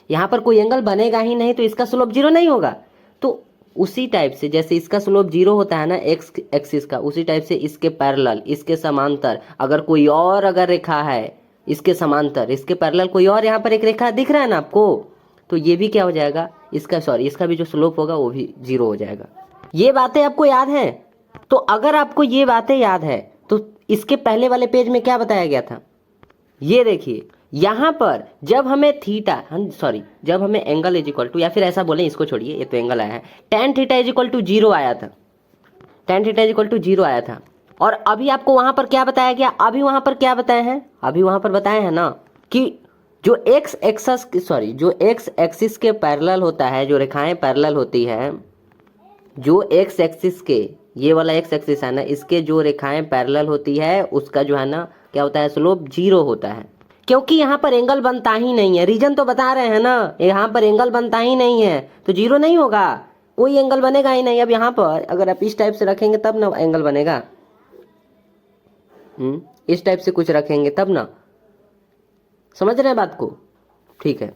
यहाँ पर कोई एंगल बनेगा ही नहीं, तो इसका स्लोप 0 नहीं होगा। तो उसी टाइप से जैसे इसका स्लोप 0 होता है ना एक्स एक्सिस का, उसी टाइप से इसके पैरेलल, इसके समांतर अगर कोई और अगर रेखा है, इसके समांतर, इसके पैरेलल कोई और यहाँ पर एक रेखा दिख रहा है ना आपको, तो ये भी क्या हो जाएगा, इसका सॉरी, इसका भी जो स्लोप होगा वो भी 0 हो जाएगा। ये बातें आपको याद हैं? तो अगर आपको ये बातें याद है तो इसके पहले वाले पेज में क्या बताया गया था, ये देखिए, यहाँ पर जब हमें थीटा, सॉरी, जब हमें एंगल इज इक्वल टू, या फिर ऐसा बोलें, इसको छोड़िए, ये तो एंगल आया है, tan theta is equal to 0 आया था, tan theta is equal to 0 आया था। और अभी आपको वहां पर क्या बताया गया, अभी वहां पर क्या बताए हैं, अभी वहां पर बताए हैं ना कि जो एक्स एक्सिस, सॉरी, जो एक्स एक्सिस के पैरेलल होता है, जो रेखाएं पैरेलल होती है, जो एक्स एक्सिस के, ये वाला एक्स एक्सिस है ना, इसके जो रेखाएं पैरेलल होती है उसका जो है ना क्या होता है, स्लोप 0 होता है, क्योंकि यहाँ पर एंगल बनता ही नहीं है। रीजन तो बता रहे हैं ना, यहाँ पर एंगल बनता ही नहीं है, तो 0 नहीं होगा, कोई एंगल बनेगा ही नहीं। अब यहाँ पर अगर आप इस टाइप से रखेंगे तब ना एंगल बनेगा, इस टाइप से कुछ रखेंगे तब ना, समझ रहे हैं बात को? ठीक है,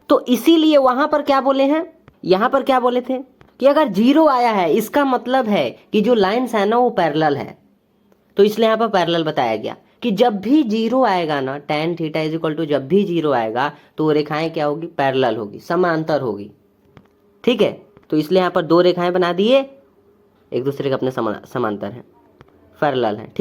तो इसीलिए वहां पर क्या बोले हैं, यहां पर क्या बोले थे कि अगर 0 आया है इसका मतलब है कि जो लाइंस है ना वो पैरेलल है, तो इसलिए यहां पर पैरेलल बताया गया कि जब भी 0 आएगा ना, tan theta is equal to, जब भी 0 आएगा तो रेखाएं क्या होगी, पैरेलल होगी, समांतर होगी, ठीक है। तो इसलिए यहां पर 2 रेखाएं बना दिए, एक दूसरे के अपने समांतर हैं, पैरेलल हैं,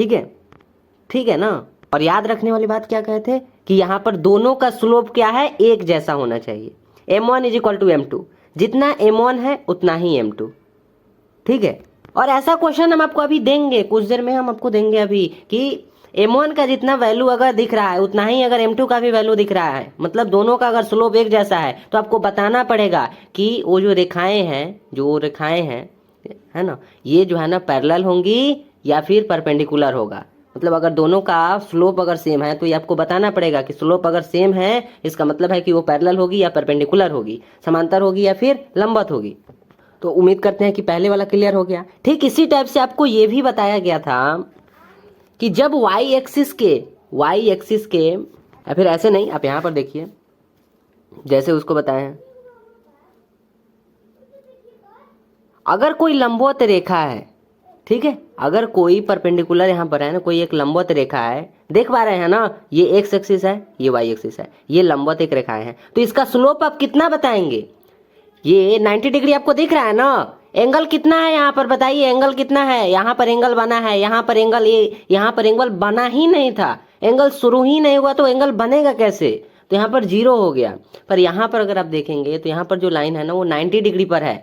ठीक है ना। और याद रखने वाली बात क्या कहे थे कि यहाँ पर दोनों का स्लोप क्या है, एक जैसा होना चाहिए, m1 is equal to m2, जितना m1 है उतना ही m2, ठीक है। और ऐसा क्वेश्चन हम आपको अभी देंगे, कुछ देर में हम आपको देंगे अभी, कि m1 का जितना वैल्यू अगर दिख रहा है उतना ही अगर m2 का भी वैल्यू दिख रहा है, मतलब दोनों का अगर स्लोप एक जैसा है, तो आपको बताना पड़ेगा कि वो जो रेखाएं हैं, है ना, ये जो है ना पैरेलल होंगी या फिर परपेंडिकुलर होगा। मतलब अगर दोनों का स्लोप अगर सेम है तो ये आपको बताना पड़ेगा कि स्लोप अगर सेम है इसका मतलब है कि वो पैरेलल होगी या परपेंडिकुलर होगी, समांतर होगी या फिर लंबवत होगी। तो उम्मीद करते हैं कि पहले वाला क्लियर हो गया। ठीक इसी टाइप से आपको ये भी बताया गया था कि जब y एक्सिस के या फिर ऐसे नहीं, आप यहाँ पर देखिए जैसे उसको बताए हैं, अगर कोई लंबवत रेखा है, ठीक है, अगर कोई परपेंडिकुलर यहाँ पर है ना, कोई एक लंबवत रेखा है, देख पा रहे हैं ना, ये एक्स एक्सिस है, ये वाई एक्सिस है, ये लंबवत एक रेखाएं हैं, तो इसका स्लोप आप कितना बताएंगे, ये 90 डिग्री आपको दिख रहा है ना, एंगल कितना है यहाँ पर बताइए, एंगल कितना है, यहाँ पर एंगल बना है, यहाँ पर एंगल, ये यहाँ पर एंगल बना ही नहीं था, एंगल शुरू ही नहीं हुआ, तो एंगल बनेगा कैसे, तो यहाँ पर 0 हो गया। पर यहाँ पर अगर आप देखेंगे तो यहाँ पर जो लाइन है ना वो 90 डिग्री पर है,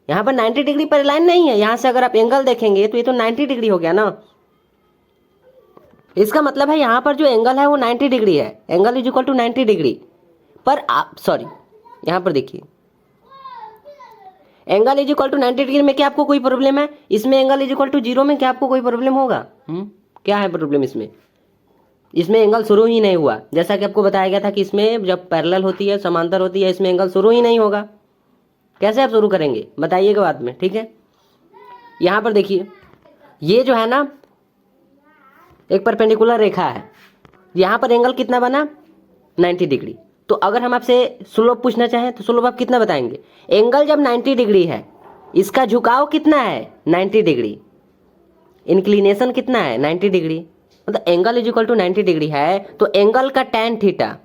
यहाँ पर 90 डिग्री पर लाइन नहीं है, यहाँ से अगर आप एंगल देखेंगे तो ये तो 90 डिग्री हो गया ना, इसका मतलब है यहाँ पर जो एंगल है वो 90 डिग्री है, angle is equal to 90 degree. पर आप सॉरी यहाँ पर देखिए, angle is equal to 90 degree में क्या आपको कोई प्रॉब्लम है, इसमें एंगल इज इक्वल टू 0 में क्या आपको कोई प्रॉब्लम होगा, क्या है प्रॉब्लम इसमें एंगल शुरू ही नहीं हुआ, जैसा कि आपको बताया गया था कि इसमें जब पैरेलल होती है, समांतर होती है, इसमें एंगल शुरू ही नहीं होगा, कैसे आप शुरू करेंगे बताइएगा बाद में, ठीक है। यहाँ पर देखिए, ये जो है ना एक परपेंडिकुलर रेखा है, यहाँ पर एंगल कितना बना 90 डिग्री, तो अगर हम आपसे स्लोप पूछना चाहें तो स्लोप आप कितना बताएंगे, एंगल जब 90 डिग्री है, इसका झुकाव कितना है 90 डिग्री, इंक्लिनेशन कितना है 90 डिग्री, मतलब angle is equal to 90 degree है, तो एंगल का tan थीटा,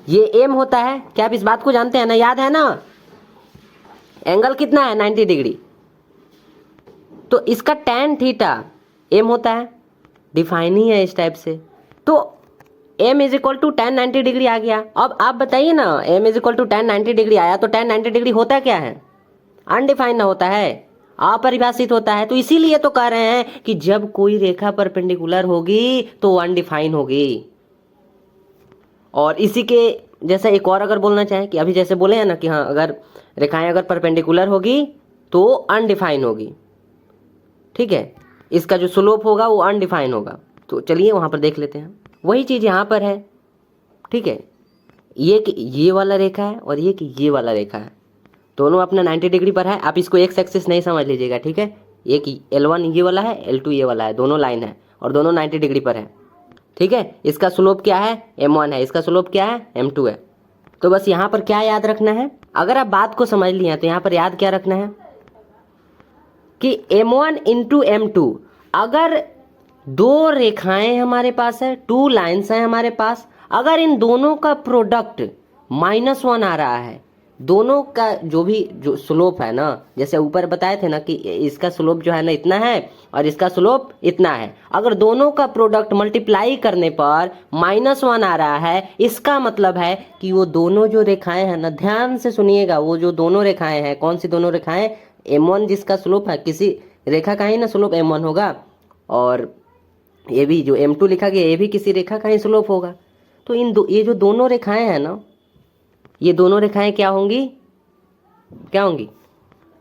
ये m होता है, क्या आप इस बात को जानते हैं ना, याद है ना, एंगल कितना है 90 डिग्री, तो इसका tan थीटा m होता है, डिफाइन ही है इस टाइप से। तो m is equal to tan 90 degree आ गया। अब आप बताइए ना, m is equal to tan 90 degree आया तो tan 90 डिग्री होता क्या है? अनडिफाइंड ना होता है, अपरिभाषित होता है। तो इसीलिए तो कह रहे हैं कि जब कोई रेखा परपेंडिकुलर होगी तो अनडिफाइन होगी। और इसी के जैसा एक और अगर बोलना चाहें कि अभी जैसे बोले हैं ना कि हाँ, अगर रेखाएं अगर परपेंडिकुलर होगी तो अनडिफाइन होगी, ठीक है, इसका जो स्लोप होगा वो अनडिफाइन होगा। तो चलिए वहाँ पर देख लेते हैं। वही चीज़ यहाँ पर है, ठीक है, ये वाला रेखा है और ये वाला रेखा है, दोनों अपना 90 डिग्री पर है। आप इसको एक्स एक्सिस नहीं समझ लीजिएगा, ठीक है। एक L1 ये वाला है, L2 ये वाला है, दोनों लाइन है और दोनों 90 डिग्री पर है, ठीक है। इसका स्लोप क्या है? m1 है, इसका स्लोप क्या है? m2 है। तो बस यहाँ पर क्या याद रखना है, अगर आप बात को समझ लिए हैं तो यहाँ पर याद क्या रखना है कि m1 इंटू m2, अगर दो रेखाएं हमारे पास है, 2 लाइन्स हैं हमारे पास, अगर इन दोनों का प्रोडक्ट -1 आ रहा है, दोनों का जो स्लोप है ना, जैसे ऊपर बताए थे ना कि इसका स्लोप जो है ना इतना है और इसका स्लोप इतना है, अगर दोनों का प्रोडक्ट मल्टीप्लाई करने पर -1 आ रहा है, इसका मतलब है कि वो दोनों जो रेखाएं हैं ना, ध्यान से सुनिएगा, वो जो दोनों रेखाएं हैं, कौन सी दोनों रेखाएं? m1 जिसका स्लोप है, किसी रेखा का ही ना स्लोप m1 होगा, और ये भी जो m2 लिखा गया ये भी किसी रेखा का ही स्लोप होगा। तो ये जो दोनों रेखाएं हैं ना, ये दोनों रेखाएं क्या होंगी?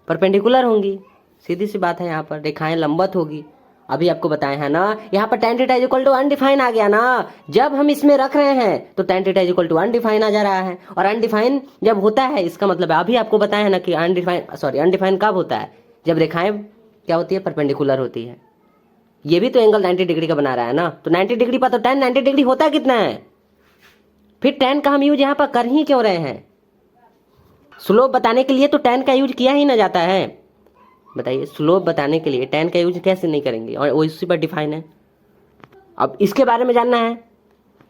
परपेंडिकुलर होंगी, सीधी सी बात है। यहाँ पर रेखाएं लंबवत होगी। अभी आपको बताया है ना, यहाँ पर tan theta is equal to undefined आ गया ना, जब हम इसमें रख रहे हैं तो tan theta is equal to undefined आ जा रहा है। और अनडिफाइन जब होता है इसका मतलब है, अभी आपको बताया है ना कि अनडिफाइन कब होता है? जब रेखाएं क्या होती है? परपेंडिकुलर होती है। ये भी तो एंगल 90 डिग्री का बना रहा है ना, तो 90 डिग्री पर तो tan 90 डिग्री होता कितना है? फिर tan का हम यूज यहाँ पर कर ही क्यों रहे हैं? स्लोप बताने के लिए तो tan का यूज किया ही ना जाता है। बताइए, स्लोप बताने के लिए tan का यूज कैसे नहीं करेंगे? और वो उसी पर डिफाइन है। अब इसके बारे में जानना है,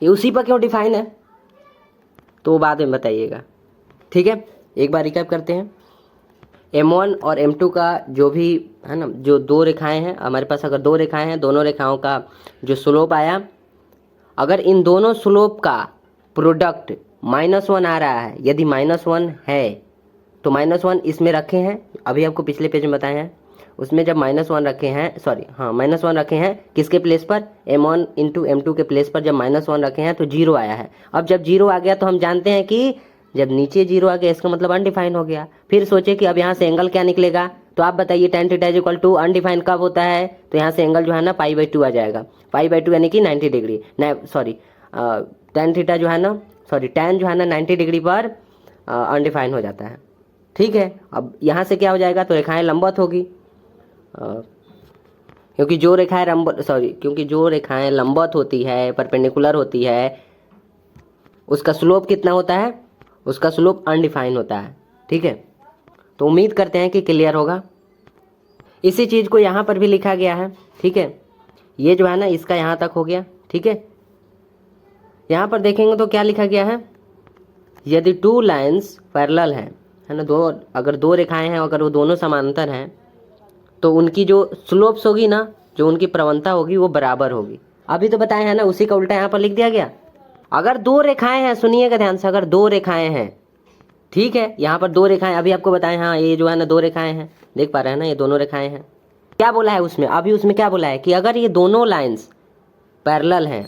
ये उसी पर क्यों डिफाइन है, तो वो बाद में बताइएगा, ठीक है। एक बार रिकैप करते हैं। m1 और m2 का जो भी है ना, जो दो रेखाएं हैं हमारे पास, अगर दो रेखाएं हैं, दोनों रेखाओं का जो स्लोप आया, अगर इन दोनों स्लोप का प्रोडक्ट -1 आ रहा है, यदि -1 है तो -1 इसमें रखे हैं, अभी आपको पिछले पेज में बताए हैं, उसमें जब -1 रखे हैं, -1 रखे हैं किसके प्लेस पर? m1 इंटू m2 के प्लेस पर जब -1 रखे हैं तो 0 आया है। अब जब 0 आ गया तो हम जानते हैं कि जब नीचे 0 आ गया इसका मतलब अनडिफाइन हो गया। फिर सोचे कि अब यहाँ से एंगल क्या निकलेगा, तो आप बताइए tan theta is equal to undefined कब होता है? तो यहाँ से एंगल जो है ना π/2 आ जाएगा, π/2 यानी कि 90 डिग्री, tan थीटा जो है ना, tan जो है ना 90 डिग्री पर अनडिफाइन हो जाता है, ठीक है। अब यहाँ से क्या हो जाएगा, तो रेखाएं लंबवत होगी, क्योंकि जो रेखाएं लंबवत होती है, परपेंडिकुलर होती है, उसका स्लोप कितना होता है? उसका स्लोप अनडिफाइन होता है, ठीक है। तो उम्मीद करते हैं कि क्लियर होगा। इसी चीज़ को यहाँ पर भी लिखा गया है, ठीक है। ये जो है ना इसका यहाँ तक हो गया, ठीक है। यहाँ पर देखेंगे तो क्या लिखा गया है, यदि 2 लाइन्स पैरेलल है ना, अगर दो रेखाएं हैं, अगर वो दोनों समांतर हैं, तो उनकी जो स्लोप्स होगी ना, जो उनकी प्रवणता होगी वो बराबर होगी। अभी तो बताया है ना, उसी का उल्टा यहाँ पर लिख दिया गया। अगर दो रेखाएं हैं, सुनिएगा ध्यान से, अगर दो रेखाएं हैं, ठीक है, यहाँ पर 2 रेखाएं, अभी आपको बताएं, हाँ ये जो है ना 2 रेखाएं हैं, देख पा रहे हैं ना, ये दोनों रेखाएं हैं। क्या बोला है उसमें, अभी उसमें क्या बोला है कि अगर ये दोनों लाइन्स पैरेलल हैं,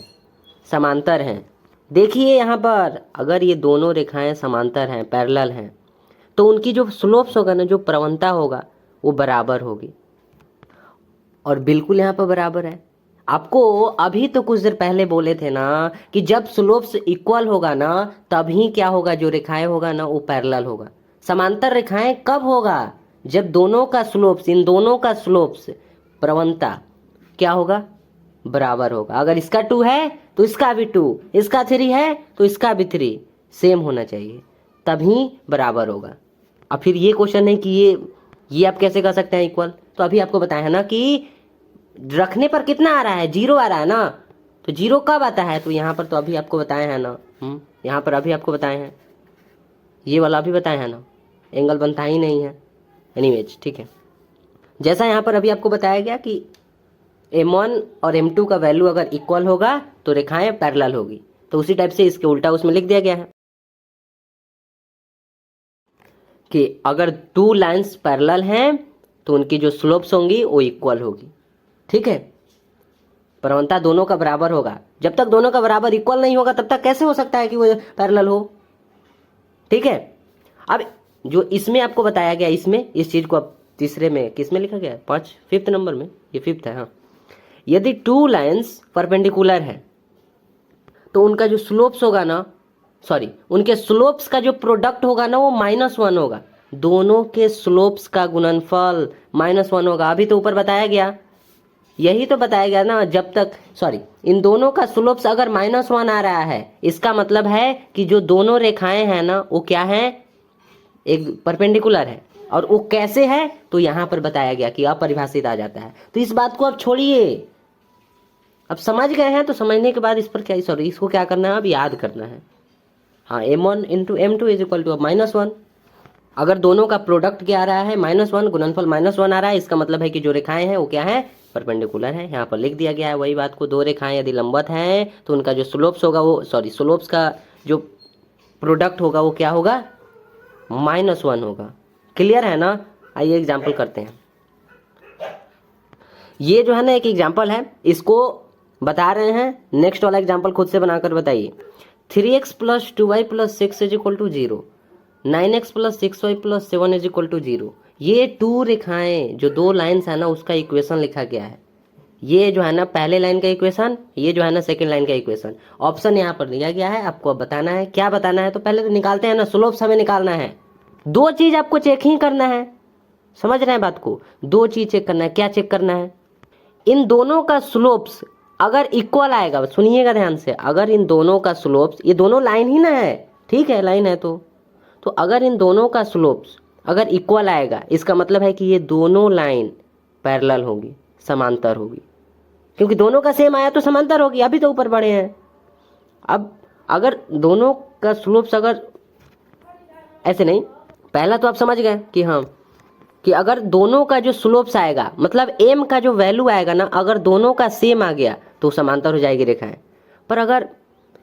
समांतर हैं, देखिए यहाँ पर अगर ये दोनों रेखाएं समांतर हैं, पैरेलल हैं, तो उनकी जो स्लोप्स होगा ना, जो प्रवणता होगा वो बराबर होगी, और बिल्कुल यहाँ पर बराबर है। आपको अभी तो कुछ देर पहले बोले थे ना कि जब स्लोप्स इक्वल होगा ना, तभी क्या होगा, जो रेखाएं होगा ना वो पैरेलल होगा। समांतर रेखाएं कब होगा? जब दोनों का स्लोप्स, इन दोनों का स्लोप्स, प्रवणता क्या होगा? बराबर होगा। अगर इसका 2 है तो इसका भी 2, इसका 3 है तो इसका भी 3 सेम होना चाहिए, तभी बराबर होगा। अब फिर ये क्वेश्चन है कि ये आप कैसे कर सकते हैं इक्वल? तो अभी आपको बताया है ना कि रखने पर कितना आ रहा है, 0 आ रहा है ना, तो 0 कब आता है? तो यहाँ पर तो अभी आपको बताया है ना, यहाँ पर अभी आपको बताए हैं, ये वाला अभी बताया है ना, एंगल बनता ही नहीं है। एनीवेज, ठीक है, जैसा यहाँ पर अभी आपको बताया गया कि m1 और m2 का वैल्यू अगर इक्वल होगा तो रेखाएं पैरेलल होगी, तो उसी टाइप से इसके उल्टा उसमें लिख दिया गया है कि अगर टू लाइंस पैरेलल हैं तो उनकी जो स्लोप्स होंगी वो इक्वल होगी। ठीक है, प्रवणता दोनों का बराबर होगा। जब तक दोनों का बराबर इक्वल नहीं होगा तब तक कैसे हो सकता है कि वो पैरेलल हो। ठीक है, अब जो इसमें आपको बताया गया, इसमें इस चीज को अब तीसरे में किसमें लिखा गया है, 5th नंबर में, ये 5th है। हाँ, यदि टू लाइंस परपेंडिकुलर है तो उनका जो स्लोप्स होगा ना, सॉरी, उनके स्लोप्स का जो प्रोडक्ट होगा ना वो -1 होगा। दोनों के स्लोप्स का गुणनफल -1 होगा। अभी तो ऊपर बताया गया, यही तो बताया गया ना, जब तक, सॉरी, इन दोनों का स्लोप्स अगर -1 आ रहा है, इसका मतलब है कि जो दोनों रेखाएं हैं ना वो क्या है, एक परपेंडिकुलर है। और वो कैसे है तो यहां पर बताया गया कि अपरिभाषित आ जाता है। तो इस बात को अब छोड़िए, अब समझ गए हैं तो समझने के बाद इस पर क्या, सॉरी, इसको क्या करना है, अब याद करना है। हाँ, m1 × m2 is equal to -1। अगर दोनों का प्रोडक्ट क्या आ रहा है, -1, गुणनफल -1 आ रहा है, इसका मतलब है कि जो रेखाएं हैं वो क्या है, परपेंडिकुलर है। यहाँ पर लिख दिया गया है वही बात को, दो रेखाएं यदि लंबवत हैं तो उनका जो स्लोप्स होगा वो, सॉरी, स्लोप्स का जो प्रोडक्ट होगा वो क्या होगा, -1 होगा। क्लियर है ना। आइए एग्जाम्पल करते हैं। ये जो है ना एक एग्जाम्पल है, इसको बता रहे हैं। नेक्स्ट वाला एग्जाम्पल खुद से बनाकर बताइए। 3x + 2y + 6 = 0, 9x + 6y + 7 = 0। ये टू रेखाएं, जो दो लाइन्स है ना, उसका इक्वेशन लिखा गया है। ये जो है ना पहले लाइन का इक्वेशन, ये जो है ना सेकंड लाइन का इक्वेशन। ऑप्शन यहाँ पर दिया गया है, आपको अब बताना है। क्या बताना है, तो पहले तो निकालते हैं ना, स्लोप्स हमें निकालना है। दो चीज आपको चेक ही करना है, समझ रहे हैं बात को, दो चीज चेक करना है। क्या चेक करना है, इन दोनों का स्लोप्स अगर इक्वल आएगा, सुनिएगा ध्यान से, अगर इन दोनों का स्लोप्स, ये दोनों लाइन ही ना है, ठीक है, लाइन है तो अगर इन दोनों का स्लोप्स अगर इक्वल आएगा, इसका मतलब है कि ये दोनों लाइन पैरेलल होगी, समांतर होगी। क्योंकि दोनों का सेम आया तो समांतर होगी, अभी तो ऊपर बढ़े हैं। अब अगर दोनों का स्लोप्स अगर ऐसे नहीं, पहला तो आप समझ गए कि हाँ, कि अगर दोनों का जो स्लोप्स आएगा, मतलब m का जो वैल्यू आएगा ना, अगर दोनों का सेम आ गया तो समांतर हो जाएगी रेखाएं। पर अगर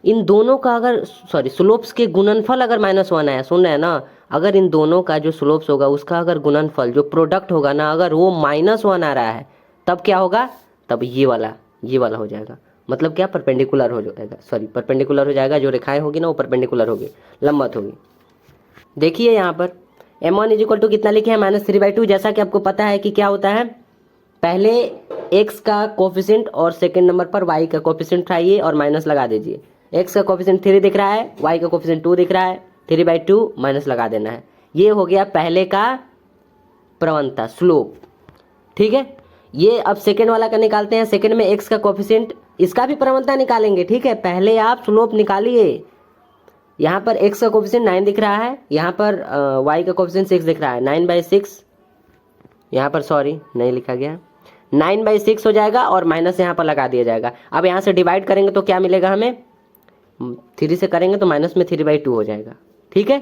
इन दोनों का अगर, सॉरी, स्लोप्स के गुणनफल अगर -1 आया, सुन रहे हैं ना, अगर इन दोनों का जो स्लोप्स होगा उसका अगर गुणनफल, जो प्रोडक्ट होगा ना, अगर वो -1 आ रहा है, तब क्या होगा, तब ये वाला हो जाएगा। मतलब क्या, परपेंडिकुलर हो जाएगा, सॉरी, परपेंडिकुलर हो जाएगा। जो रेखाएं होगी ना वो परपेंडिकुलर होगी, लंबवत होगी। देखिए यहाँ पर m1 = कितना लिखे हैं, -3/2। जैसा कि आपको पता है कि क्या होता है, पहले x का कोफिशिएंट और सेकंड नंबर पर y का कोफिशिएंट उठाइए और माइनस लगा दीजिए। x का कोफिशिएंट 3 दिख रहा है, y का कोफिशिएंट 2 दिख रहा है, 3/2 माइनस लगा देना है। ये हो गया पहले का प्रवणता, स्लोप। ठीक है, ये अब सेकंड वाला का निकालते हैं। सेकंड में x का कोफिशिएंट, इसका भी प्रवणता निकालेंगे। ठीक है, पहले आप स्लोप निकालिए। यहाँ पर x का कोफिशिएंट 9 दिख रहा है, यहाँ पर y का कोफिशिएंट 6 दिख रहा है। 9/6, यहाँ पर सॉरी नहीं लिखा गया, 9/6 हो जाएगा और माइनस यहाँ पर लगा दिया जाएगा। अब यहाँ से डिवाइड करेंगे तो क्या मिलेगा हमें, 3 से करेंगे तो माइनस में 3/2 हो जाएगा। ठीक है,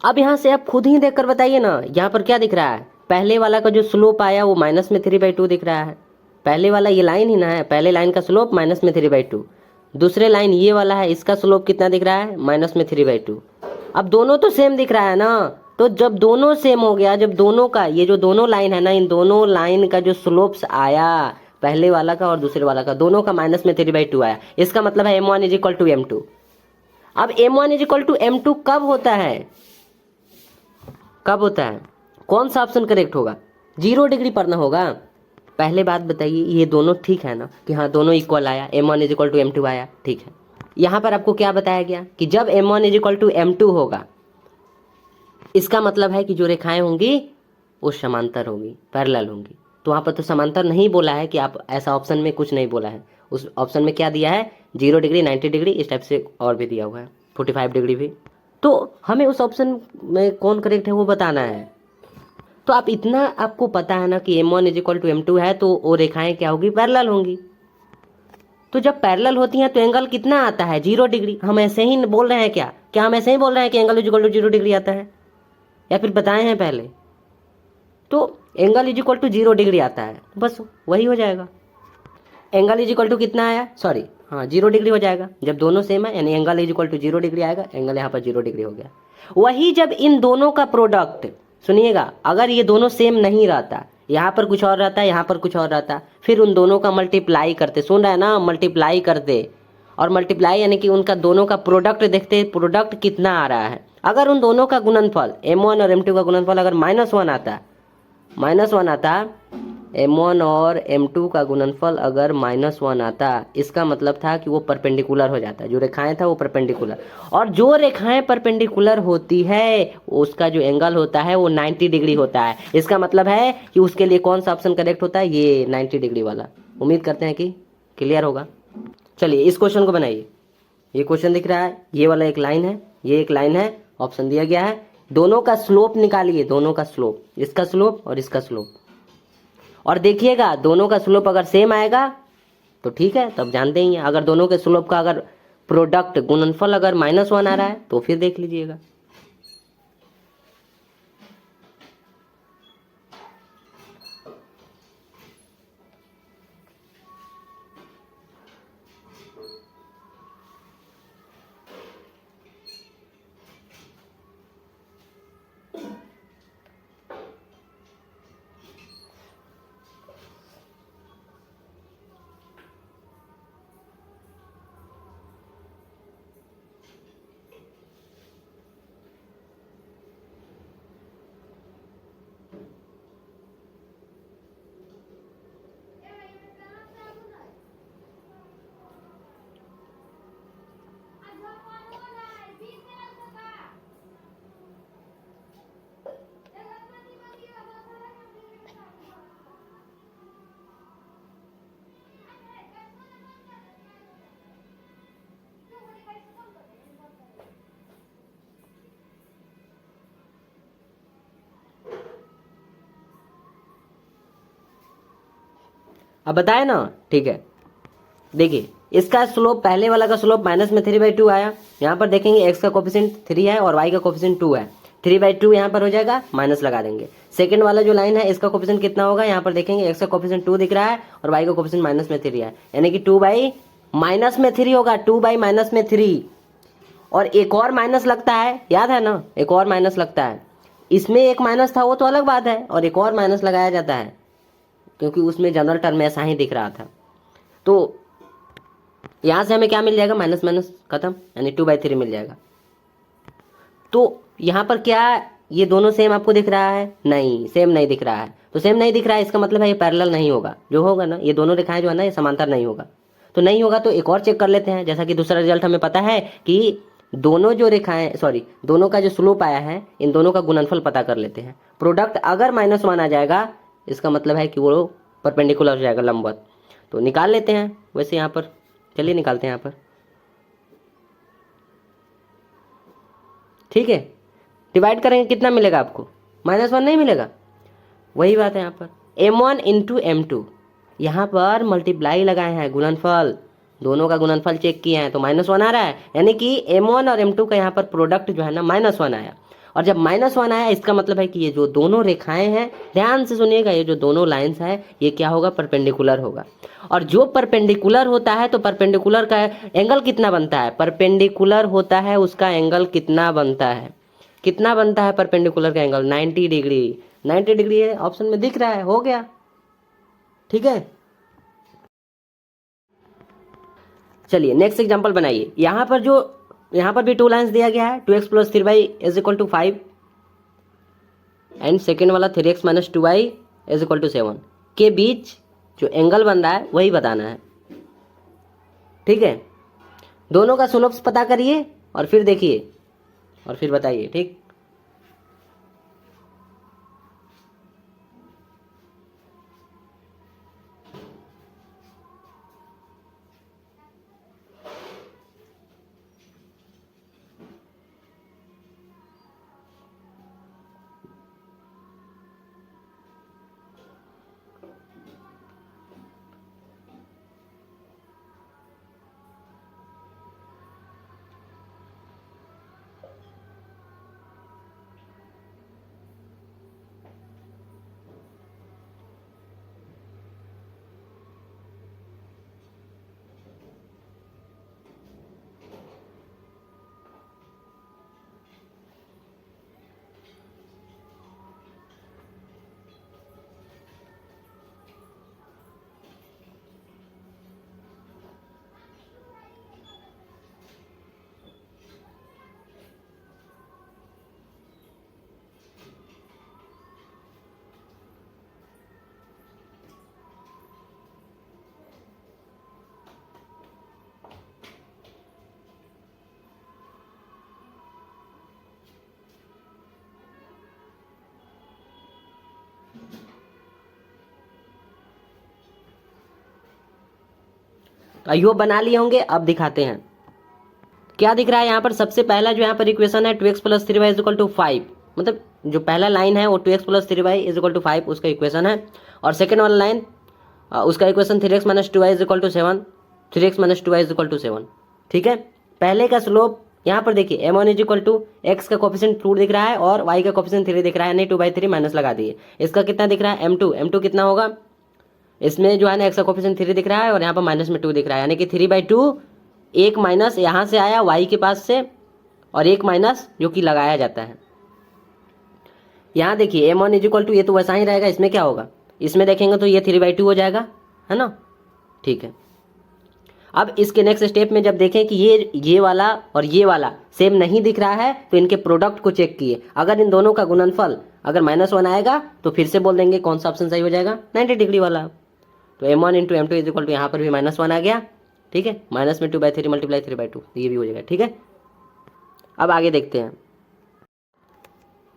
अब यहाँ से आप खुद ही देख कर बताइए ना, यहाँ पर क्या दिख रहा है, पहले वाला का जो स्लोप आया वो -3/2 दिख रहा है। पहले वाला ये लाइन ही ना है, पहले लाइन का स्लोप -3/2। दूसरे लाइन ये वाला है, इसका स्लोप कितना दिख रहा है, -3/2। अब दोनों तो सेम दिख रहा है ना, तो जब दोनों सेम हो गया, जब दोनों का, ये जो दोनों लाइन है ना, इन दोनों लाइन का जो स्लोप्स आया, पहले वाला का और दूसरे वाला का, दोनों का -3/2 आया, इसका मतलब है m1 = m2। अब m1 = m2 कब होता है, कब होता है, कौन सा ऑप्शन करेक्ट होगा, 0 डिग्री पर ना होगा। पहले बात बताइए, ये दोनों ठीक है ना, कि हाँ दोनों इक्वल आया, m1 = m2 आया, ठीक है। यहाँ पर आपको क्या बताया गया कि जब m1 = m2 होगा, इसका मतलब है कि जो रेखाएं होंगी वो समांतर होंगी, पैरेलल होंगी। तो वहाँ पर तो समांतर नहीं बोला है कि आप, ऐसा ऑप्शन में कुछ नहीं बोला है। उस ऑप्शन में क्या दिया है, 0 डिग्री, 90 डिग्री, इस टाइप से और भी दिया हुआ है, 45 डिग्री भी। तो हमें उस ऑप्शन में कौन करेक्ट है वो बताना है। तो आप इतना आपको पता है ना कि m1 = m2 है, तो वो रेखाएं क्या होगी, पैरेलल होंगी। तो जब पैरेलल होती हैं तो एंगल कितना आता है, 0 डिग्री। हम ऐसे ही बोल रहे हैं क्या हम ऐसे ही बोल रहे हैं कि एंगल = 0 डिग्री आता है, या फिर बताए हैं पहले? तो एंगल = 0 डिग्री आता है, बस वही हो जाएगा। एंगल = कितना आया, सॉरी, हाँ 0 डिग्री हो जाएगा जब दोनों सेम है, यानी angle is equal to 0 degree आएगा, एंगल यहाँ पर 0 डिग्री हो गया। वही जब इन दोनों का प्रोडक्ट, सुनिएगा, अगर ये दोनों सेम नहीं रहता, यहाँ पर कुछ और रहता, यहाँ पर कुछ और रहता, फिर उन दोनों का मल्टीप्लाई करते, सुन रहा है ना, मल्टीप्लाई करते, और मल्टीप्लाई यानी कि उनका दोनों का प्रोडक्ट देखते, प्रोडक्ट कितना आ रहा है। अगर उन दोनों का गुणनफल M1 और M2 का गुणनफल अगर -1 आता, -1 आता, M1 और M2 का गुणनफल अगर -1 आता, इसका मतलब था कि वो परपेंडिकुलर हो जाता है, जो रेखाएं था वो परपेंडिकुलर, और जो रेखाएं परपेंडिकुलर होती है उसका जो एंगल होता है वो 90 डिग्री होता है। इसका मतलब है कि उसके लिए कौन सा ऑप्शन करेक्ट होता है, ये 90 डिग्री वाला। उम्मीद करते हैं कि क्लियर होगा। चलिए इस क्वेश्चन को बनाइए। ये क्वेश्चन दिख रहा है, ये वाला एक लाइन है, ये एक लाइन है, ऑप्शन दिया गया है, दोनों का स्लोप निकालिए, दोनों का स्लोप, इसका स्लोप और इसका स्लोप, और देखिएगा दोनों का स्लोप अगर सेम आएगा तो ठीक है, तब जानते ही हैं। अगर दोनों के स्लोप का अगर प्रोडक्ट गुणनफल अगर -1 आ रहा है तो फिर देख लीजिएगा। अब बताए ना, ठीक है। देखिए इसका स्लोप, पहले वाला का स्लोप -3/2 आया, यहाँ पर देखेंगे x का कोफिशिएंट 3 है और y का कोफिशिएंट 2 है, 3/2 यहाँ पर हो जाएगा, माइनस लगा देंगे। सेकंड वाला जो लाइन है इसका कोफिशिएंट कितना होगा, यहाँ पर देखेंगे x का कोफिशिएंट 2 दिख रहा है और y का कोफिशिएंट -3 है, यानी कि 2/-3 होगा, 2/-3। और एक और माइनस लगता है, याद है ना, एक और माइनस लगता है, इसमें एक माइनस था वो तो अलग बात है, और एक और माइनस लगाया जाता है क्योंकि उसमें जनरल टर्म में ऐसा ही दिख रहा था। तो यहाँ से हमें क्या मिल जाएगा, माइनस माइनस खत्म, यानी 2/3 मिल जाएगा। तो यहाँ पर क्या ये दोनों सेम आपको दिख रहा है, नहीं सेम नहीं दिख रहा है, तो सेम नहीं दिख रहा है इसका मतलब है ये पैरेलल नहीं होगा, जो होगा ना ये दोनों रेखाएं जो है ना ये समांतर नहीं होगा, तो नहीं होगा तो एक और चेक कर लेते हैं। जैसा कि दूसरा रिजल्ट हमें पता है कि दोनों जो रेखाएं, सॉरी, दोनों का जो स्लोप आया है, इन दोनों का गुणनफल पता कर लेते हैं। प्रोडक्ट अगर -1 आ जाएगा इसका मतलब है कि वो परपेंडिकुलर हो जाएगा, लंबवत, तो निकाल लेते हैं। वैसे यहाँ पर चलिए निकालते हैं यहाँ पर, ठीक है। डिवाइड करेंगे कितना मिलेगा आपको, -1 नहीं मिलेगा, वही बात है। यहाँ पर M1 इंटू M2, यहाँ पर मल्टीप्लाई लगाए हैं, गुणनफल, दोनों का गुणनफल चेक किए हैं तो -1 आ रहा है, यानी कि M1 और M2 का यहाँ पर प्रोडक्ट जो है ना -1 आया, और जब -1 आया इसका मतलब है कि ये जो दोनों रेखाएं हैं, ध्यान से सुनिएगा, ये जो दोनों लाइंस है ये क्या होगा, परपेंडिकुलर होगा। और जो परपेंडिकुलर होता है तो परपेंडिकुलर का एंगल कितना बनता है, परपेंडिकुलर होता है उसका एंगल कितना बनता है, कितना बनता है परपेंडिकुलर का एंगल, 90 डिग्री। 90 डिग्री है, ऑप्शन में दिख रहा है, हो गया, ठीक है। चलिए नेक्स्ट एग्जांपल बनाइए। यहाँ पर जो, यहाँ पर भी 2 लाइन्स दिया गया है, 2x + 3y = 5 एंड सेकेंड वाला 3x - 2y = 7 के बीच जो एंगल बन रहा है वही बताना है, ठीक है। दोनों का स्लोप्स पता करिए और फिर देखिए और फिर बताइए, ठीक। आई होप बना लिए होंगे। अब दिखाते हैं क्या दिख रहा है यहाँ पर। सबसे पहला जो यहाँ पर इक्वेशन है 2x + 3y = 5, मतलब जो पहला लाइन है वो 2x + 3y = 5 उसका इक्वेशन है। और सेकेंड वाला लाइन उसका equation 3x - 2y = 7, 3x - 2y = 7। ठीक है, पहले का स्लोप यहाँ पर देखिए m1 = x का कोफिशिएंट 2 दिख रहा है और y का कोफिशिएंट 3 दिख रहा है, यानी 2/3 माइनस लगा दिए। इसका कितना दिख रहा है m2 कितना होगा, इसमें जो है ना x का कोफिशिएंट 3 दिख रहा है और यहाँ पर माइनस में 2 दिख रहा है, यानी कि 3/2 एक माइनस यहाँ से आया y के पास से और एक माइनस जो कि लगाया जाता है। यहाँ देखिए m1 = ये तो वैसा ही रहेगा, इसमें क्या होगा, इसमें देखेंगे तो ये 3/2 हो जाएगा, है ना। ठीक है, अब इसके नेक्स्ट स्टेप में जब देखें कि ये वाला और ये वाला सेम नहीं दिख रहा है तो इनके प्रोडक्ट को चेक किए। अगर इन दोनों का गुणनफल अगर -1 आएगा तो फिर से बोल देंगे कौन सा ऑप्शन सही हो जाएगा, 90 डिग्री वाला। तो m1 × m2 = यहाँ पर भी -1 आ गया। ठीक है, माइनस में 2/3 × 3/2 ये भी हो जाएगा। ठीक है, अब आगे देखते हैं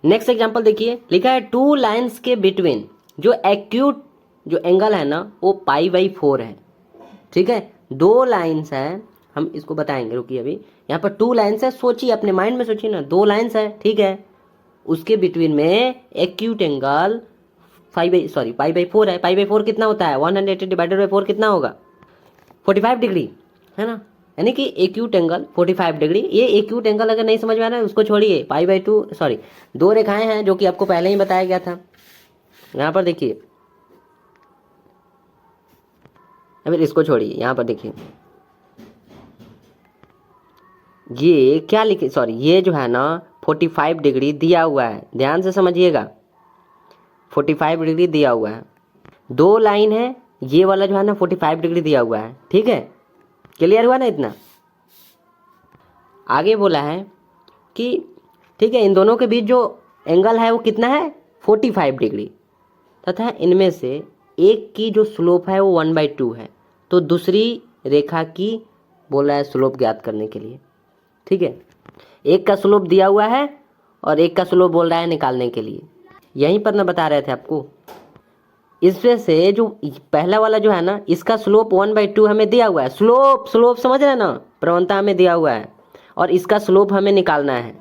नेक्स्ट एग्जांपल। देखिए लिखा है 2 लाइन्स के बिटवीन जो एक्यूट जो एंगल है ना वो π/4 है। ठीक है, 2 लाइन्स हैं, हम इसको बताएंगे, रुकिए अभी। यहाँ पर 2 लाइन्स है, सोचिए अपने माइंड में सोचिए ना, 2 लाइन्स है। ठीक है, उसके बिटवीन में एक्यूट एंगल π/4 है। π/4 कितना होता है, 180 / 4 कितना होगा, 45 डिग्री, है ना। यानी कि एक्यूट एंगल 45 डिग्री। ये एक्यूट एंगल अगर नहीं समझ में आ रहा है उसको छोड़िए, π/2 2 रेखाएं हैं जो कि आपको पहले ही बताया गया था। यहाँ पर देखिए, अभी इसको छोड़िए, यहाँ पर देखिए ये क्या लिखे, ये जो है ना 45 डिग्री दिया हुआ है, ध्यान से समझिएगा, 45 डिग्री दिया हुआ है। 2 लाइन है, ये वाला जो है ना 45 डिग्री दिया हुआ है। ठीक है, क्लियर हुआ ना इतना। आगे बोला है कि ठीक है, इन दोनों के बीच जो एंगल है वो कितना है, 45 डिग्री, तथा इनमें से एक की जो स्लोप है वो 1/2 है। तो दूसरी रेखा की बोला है स्लोप ज्ञात करने के लिए। ठीक है, एक का स्लोप दिया हुआ है और एक का स्लोप बोल रहा है निकालने के लिए। यहीं पर ना बता रहे थे आपको, इसमें से जो पहला वाला जो है ना इसका स्लोप 1/2 हमें दिया हुआ है। स्लोप समझ रहे हैं ना, प्रवणता हमें दिया हुआ है और इसका स्लोप हमें निकालना है।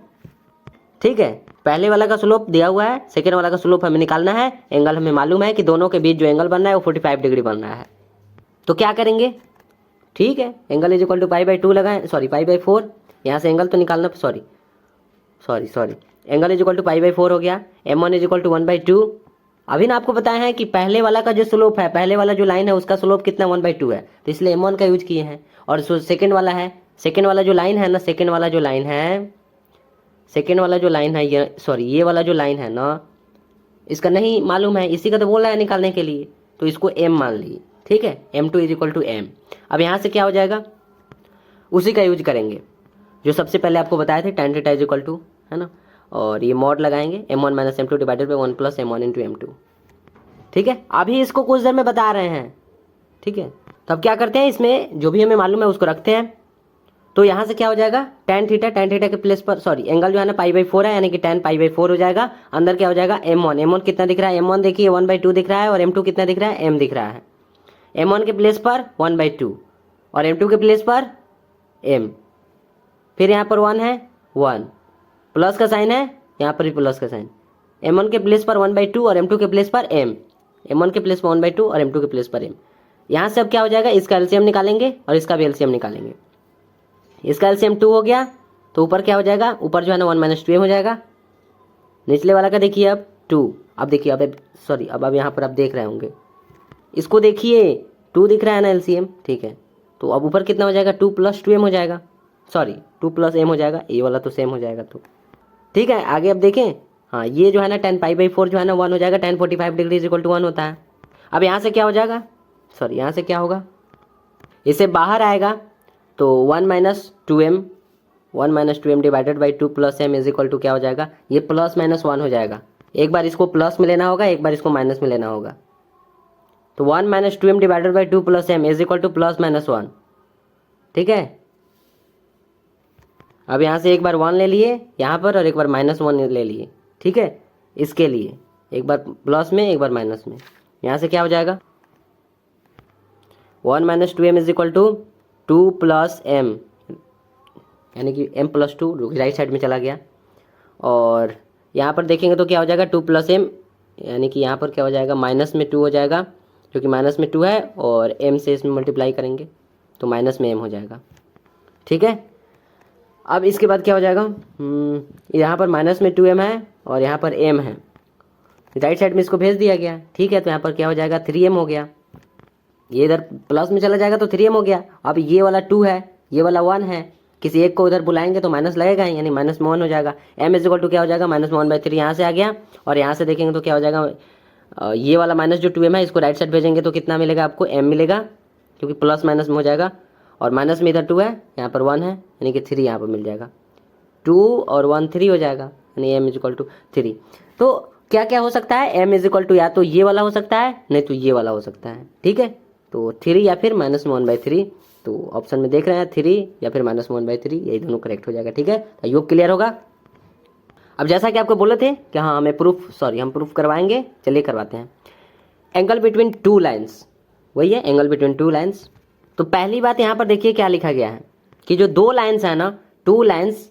ठीक है, पहले वाला का स्लोप दिया हुआ है, सेकेंड वाला का स्लोप हमें निकालना है। एंगल हमें मालूम है कि दोनों के बीच जो एंगल बन रहा है वो 45 डिग्री बन रहा है। तो क्या करेंगे, ठीक है, एंगल = π/2 लगाएं, π/4, यहाँ से एंगल तो निकालना, एंगल = π/4 हो गया। m1 = 1/2। अभी ना आपको बताया है कि पहले वाला का जो स्लोप है, पहले वाला जो लाइन है उसका स्लोप कितना 1/2 है, तो इसलिए m1 का यूज किए हैं। और सेकेंड वाला है, सेकेंड वाला जो लाइन है ना, सेकेंड वाला जो लाइन है ये वाला जो लाइन है ना इसका नहीं मालूम है, इसी का तो बोल रहा है निकालने के लिए, तो इसको m मान लिए। ठीक है, m2 = m। अब यहाँ से क्या हो जाएगा, उसी का यूज करेंगे जो सबसे पहले आपको बताए थे, tan θ = है ना, और ये मॉड लगाएंगे m1 - m2 / 1 + m1 × m2। ठीक है, अभी इसको कुछ देर में बता रहे हैं। ठीक है, तो अब क्या करते हैं, इसमें जो भी हमें मालूम है उसको रखते हैं। तो यहाँ से क्या हो जाएगा, tan θ के प्लेस पर एंगल जो है ना π/4 है, यानी कि tan π/4 हो जाएगा। अंदर क्या हो जाएगा, m1 कितना दिख रहा है, m1 देखिए 1/2 दिख रहा है, और m2 कितना दिख रहा है, m दिख रहा है। m1 के प्लेस पर 1/2 और m2 के प्लेस पर m, फिर यहाँ पर 1 है, 1 प्लस का साइन है, यहाँ पर भी प्लस का साइन। m1 के प्लेस पर 1/2 और m2 के प्लेस पर m, m1 के प्लेस पर 1/2 और m2 के प्लेस पर m। यहाँ से अब क्या हो जाएगा, इसका एलसीएम निकालेंगे और इसका भी एलसीएम निकालेंगे। इसका एलसीएम 2 हो गया, तो ऊपर क्या हो जाएगा, ऊपर जो है ना 1 - 2m हो जाएगा। निचले वाला का देखिए अब 2, अब देखिए अब यहाँ पर आप देख रहे होंगे, इसको देखिए 2 दिख रहा है ना एलसीएम। ठीक है, तो अब ऊपर कितना हो जाएगा, 2 + 2m हो जाएगा, 2 + m हो जाएगा, ये वाला तो सेम हो जाएगा। तो ठीक है, आगे अब देखें, हाँ ये जो है ना tan π/4 जो है ना 1 हो जाएगा, tan 45 डिग्री = 1 होता है। अब यहाँ से क्या हो जाएगा, यहाँ से क्या होगा, इसे बाहर आएगा तो 1 - 2m / 2 + m = क्या हो जाएगा, ये +-1 हो जाएगा। एक बार इसको प्लस में लेना होगा, एक बार इसको माइनस में लेना होगा। तो 1 - 2m / 2 + m = +-1। ठीक है, अब यहाँ से एक बार 1 ले लिए यहाँ पर और एक बार -1 ले लिए। ठीक है, इसके लिए एक बार प्लस में एक बार माइनस में। यहाँ से क्या हो जाएगा, 1 - 2m = 2 प्लस एम, यानी कि m प्लस 2 राइट साइड में चला गया। और यहाँ पर देखेंगे तो क्या हो जाएगा 2 प्लस एम, यानी कि यहाँ पर क्या हो जाएगा माइनस में 2 हो जाएगा, क्योंकि माइनस में 2 है और m से इसमें मल्टीप्लाई करेंगे तो माइनस में m हो जाएगा। ठीक है, अब इसके बाद क्या हो जाएगा, यहाँ पर माइनस में 2m है और यहाँ पर m है, राइट साइड में इसको भेज दिया गया। ठीक है, तो यहाँ पर क्या हो जाएगा 3m हो गया, ये इधर प्लस में चला जाएगा तो 3m हो गया। अब ये वाला 2 है, ये वाला 1 है, किसी एक को उधर बुलाएंगे तो माइनस लगेगा ही, यानी माइनस में 1 हो जाएगा। m इज इक्वल टू क्या हो जाएगा माइनस में 1/3, यहाँ से आ गया। और यहाँ से देखेंगे तो क्या हो जाएगा, ये वाला माइनस जो 2m है इसको राइट साइड भेजेंगे तो कितना मिलेगा आपको, m मिलेगा, क्योंकि प्लस माइनस में हो जाएगा। और माइनस में इधर 2 है, यहाँ पर 1 है, यानी कि 3 यहाँ पर मिल जाएगा। 2 और 1 3 हो जाएगा, यानी m इज इक्वल टू 3। तो क्या क्या हो सकता है, m इज इक्वल टू या तो ये वाला हो सकता है, नहीं तो ये वाला हो सकता है। ठीक है, तो 3 या फिर माइनस में 1/3, तो ऑप्शन में देख रहे हैं 3 या फिर माइनस में 1/3, यही दोनों करेक्ट हो जाएगा। ठीक है, तो योग क्लियर होगा। अब जैसा कि आपको बोले थे कि हाँ हमें हम प्रूफ करवाएंगे, चलिए करवाते हैं। एंगल बिटवीन टू लाइन्स, वही है एंगल बिटवीन टू लाइन्स। तो पहली बात यहाँ पर देखिए क्या लिखा गया है कि जो दो लाइन्स है ना, टू लाइन्स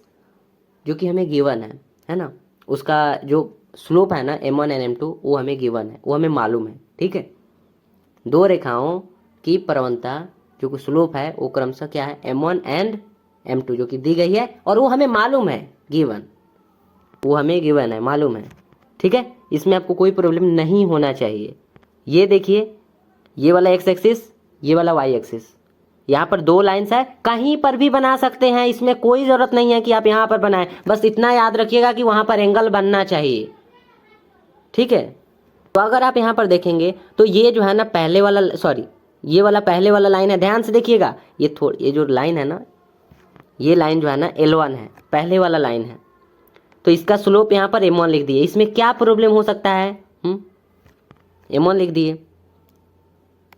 जो कि हमें गिवन है ना, उसका जो स्लोप है ना m1 एंड m2 वो हमें गिवन है, वो हमें मालूम है। ठीक है, दो रेखाओं की प्रवणता जो कि स्लोप है वो क्रमशः क्या है m1 एंड m2 जो कि दी गई है, और वो हमें मालूम है गिवन, वो हमें गिवन है मालूम है। ठीक है, इसमें आपको कोई प्रॉब्लम नहीं होना चाहिए। ये देखिए, ये वाला x एक्सिस, ये वाला y एक्सिस, यहाँ पर दो लाइन्स है, कहीं पर भी बना सकते हैं, इसमें कोई ज़रूरत नहीं है कि आप यहाँ पर बनाएं, बस इतना याद रखिएगा कि वहाँ पर एंगल बनना चाहिए। ठीक है, तो अगर आप यहाँ पर देखेंगे तो ये जो है ना पहले वाला, सॉरी ये वाला पहले वाला लाइन है, ध्यान से देखिएगा, ये जो लाइन है ना, ये लाइन जो है ना L1 है, पहले वाला लाइन है, तो इसका स्लोप यहाँ पर m1 लिख दिए। इसमें क्या प्रॉब्लम हो सकता है, m1 लिख दिए।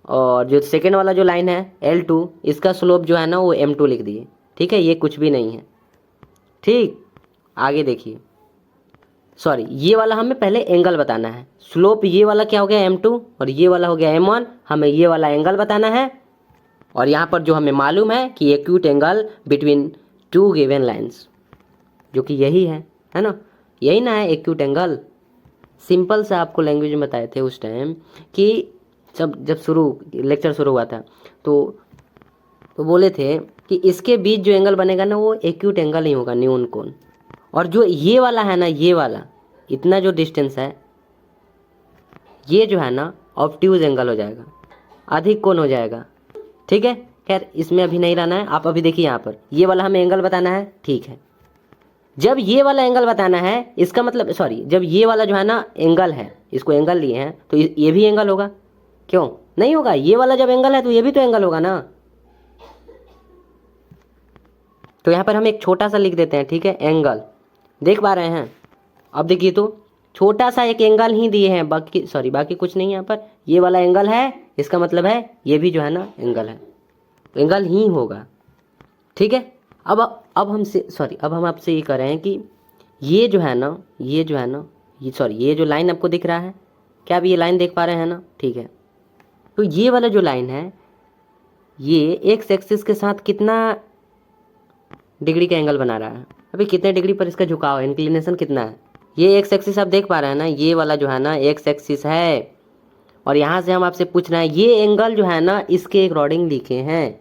और जो सेकेंड वाला जो लाइन है L2, इसका स्लोप जो है ना वो m2 लिख दिए। ठीक है, ये कुछ भी नहीं है। ठीक, आगे देखिए, सॉरी ये वाला हमें पहले एंगल बताना है, स्लोप ये वाला क्या हो गया m2 और ये वाला हो गया m1, हमें ये वाला एंगल बताना है। और यहाँ पर जो हमें मालूम है कि acute angle between two given lines, जो कि यही है ना, यही ना है एक्यूट एंगल। सिंपल सा आपको लैंग्वेज में बताए थे उस टाइम कि जब लेक्चर शुरू हुआ था तो बोले थे कि इसके बीच जो एंगल बनेगा ना वो एक्यूट एंगल ही होगा, न्यून कोण। और जो ये वाला है ना, ये वाला इतना जो डिस्टेंस है, ये जो है ना ऑब्ट्यूज एंगल हो जाएगा, अधिक कोण हो जाएगा। ठीक है, खैर इसमें अभी नहीं रहना है। आप अभी देखिए यहाँ पर ये वाला हमें एंगल बताना है। ठीक है, जब ये वाला एंगल बताना है, इसका मतलब सॉरी जब ये वाला जो है ना एंगल है, इसको एंगल लिए हैं तो ये भी एंगल होगा, क्यों नहीं होगा, ये वाला जब एंगल है तो ये भी तो एंगल होगा ना। तो यहाँ पर हम एक छोटा सा लिख देते हैं। ठीक है, एंगल देख पा रहे हैं, अब देखिए तो छोटा सा एक एंगल ही दिए हैं, बाकी कुछ नहीं। यहाँ पर ये वाला एंगल है, इसका मतलब है ये भी जो है ना एंगल है, तो एंगल ही होगा। ठीक है, अब हम आपसे ये कह रहे हैं कि ये जो है ना ये जो लाइन आपको दिख रहा है, क्या आप ये लाइन देख पा रहे हैं ना। ठीक है, तो ये वाला जो लाइन है ये एक्स एक्सिस के साथ कितना डिग्री का एंगल बना रहा है, अभी कितने डिग्री पर इसका झुकाव है, इंक्लिनेशन कितना है। ये एक्स एक्सिस आप देख पा रहे हैं ना, ये वाला जो है ना एक्स एक्सिस है, और यहाँ से हम आपसे पूछ रहे हैं ये एंगल जो है ना इसके अकॉर्डिंग लिखे हैं।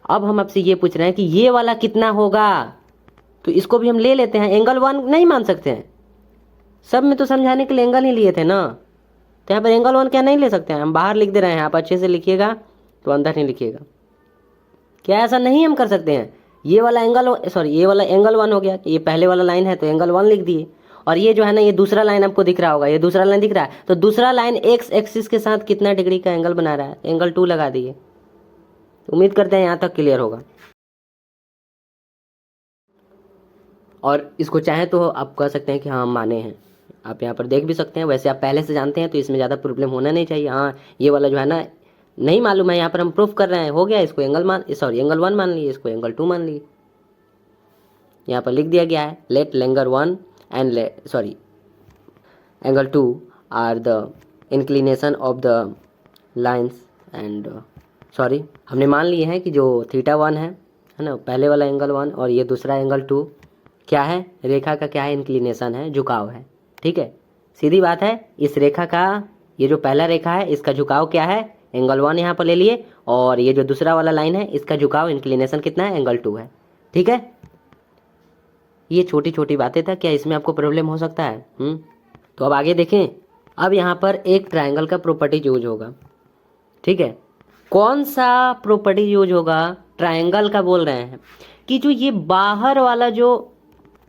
अब हम आपसे ये पूछ रहे हैं कि ये वाला कितना होगा, तो इसको भी हम ले लेते हैं। एंगल 1 नहीं मान सकते हैं, सब में तो समझाने के लिए एंगल ही लिए थे ना, तो यहाँ पर एंगल 1 क्या नहीं ले सकते हैं, हम बाहर लिख दे रहे हैं। आप अच्छे से लिखिएगा तो अंदर नहीं लिखिएगा, क्या ऐसा नहीं हम कर सकते हैं। ये वाला एंगल 1 हो गया, ये पहले वाला लाइन है तो एंगल 1 लिख दिए। और ये जो है ना ये दूसरा लाइन आपको दिख रहा होगा, ये दूसरा लाइन दिख रहा है, तो दूसरा लाइन एक्स एक्सिस के साथ कितना डिग्री का एंगल बना रहा है, एंगल 2 लगा दिए। उम्मीद करते हैं यहाँ तक क्लियर होगा। और इसको चाहे तो आप कह सकते हैं कि हाँ हम माने हैं, आप यहाँ पर देख भी सकते हैं। वैसे आप पहले से जानते हैं तो इसमें ज़्यादा प्रॉब्लम होना नहीं चाहिए। हाँ ये वाला जो है ना नहीं मालूम है, यहाँ पर हम प्रूफ कर रहे हैं, हो गया, इसको एंगल 1 मान लिए, इसको एंगल 2 मान लिए। यहाँ पर लिख दिया गया है let angle 1 and angle 2 are the inclination of the lines and sorry हमने मान लिए हैं कि जो थीटा 1 है ना, पहले वाला एंगल 1 और ये दूसरा एंगल 2 क्या है, रेखा का क्या है, इंक्लिनेशन है, झुकाव है। ठीक है, सीधी बात है, इस रेखा का ये जो पहला रेखा है इसका झुकाव क्या है, एंगल 1 यहाँ पर ले लिए, और ये जो दूसरा वाला लाइन है इसका झुकाव इंक्लिनेशन कितना है, एंगल 2 है। ठीक है, ये छोटी छोटी बातें था, क्या इसमें आपको प्रॉब्लम हो सकता है? तो अब आगे देखें। अब यहाँ पर एक ट्रायंगल का प्रॉपर्टी यूज होगा। ठीक है, कौन सा प्रॉपर्टी यूज होगा, ट्रायंगल का बोल रहे हैं कि जो ये बाहर वाला जो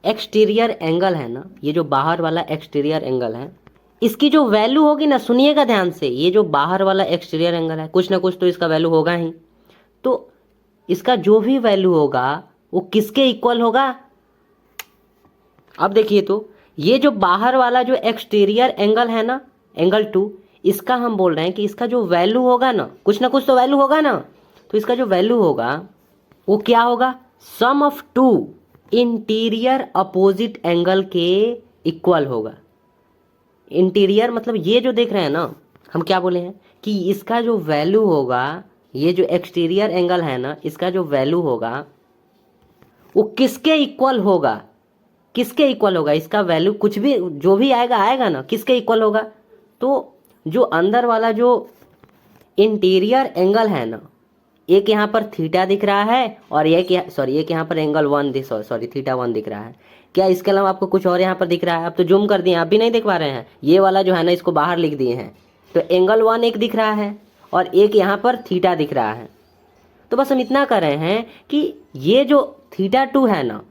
एक्सटीरियर एंगल है ना, ये जो बाहर वाला एक्सटीरियर एंगल है, इसकी जो वैल्यू होगी ना, सुनिएगा ध्यान से, ये जो बाहर वाला एक्सटीरियर एंगल है कुछ ना कुछ तो इसका वैल्यू होगा ही। तो इसका जो भी वैल्यू होगा वो किसके इक्वल होगा? अब देखिए, तो ये जो बाहर वाला जो एक्सटीरियर एंगल है ना, एंगल 2, इसका हम बोल रहे हैं कि इसका जो वैल्यू होगा ना, कुछ तो वैल्यू होगा ना, तो इसका जो वैल्यू होगा वो क्या होगा, सम ऑफ 2 इंटीरियर अपोजिट एंगल के इक्वल होगा। इंटीरियर मतलब ये जो देख रहे हैं ना, हम क्या बोले हैं कि इसका जो वैल्यू होगा, ये जो एक्सटीरियर एंगल है ना, इसका जो वैल्यू होगा वो किसके इक्वल होगा, किसके इक्वल होगा, इसका वैल्यू कुछ भी जो भी आएगा ना, किसके इक्वल होगा? तो जो अंदर वाला जो इंटीरियर एंगल है ना, एक यहाँ पर थीटा दिख रहा है और एक यहाँ पर एंगल 1 थीटा 1 दिख रहा है। क्या इसके अलावा आपको कुछ और यहाँ पर दिख रहा है? आप तो जूम कर दिए, आप भी नहीं देख पा रहे हैं, ये वाला जो है ना इसको बाहर लिख दिए हैं। तो एंगल 1 एक दिख रहा है और एक यहाँ पर थीटा दिख रहा है। तो बस हम इतना कर रहे हैं कि ये जो थीटा 2 है ना,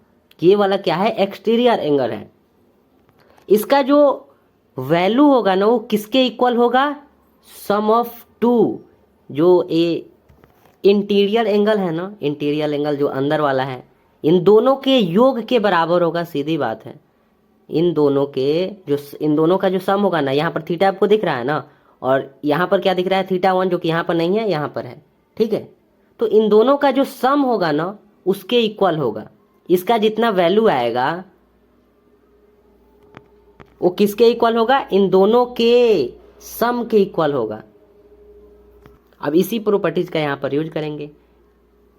ये वाला क्या है, एक्सटीरियर एंगल है, इसका जो वैल्यू होगा ना वो किसके इक्वल होगा, सम ऑफ 2 जो ये इंटीरियर एंगल है ना, इंटीरियर एंगल जो अंदर वाला है, इन दोनों के योग के बराबर होगा। सीधी बात है, इन दोनों का जो सम होगा ना, यहाँ पर थीटा आपको दिख रहा है ना, और यहाँ पर क्या दिख रहा है, थीटा 1, जो कि यहाँ पर नहीं है, यहाँ पर है। ठीक है, तो इन दोनों का जो सम होगा ना उसके इक्वल होगा। इसका जितना वैल्यू आएगा वो किसके इक्वल होगा, इन दोनों के सम के इक्वल होगा। अब इसी प्रॉपर्टीज का यहाँ पर यूज करेंगे।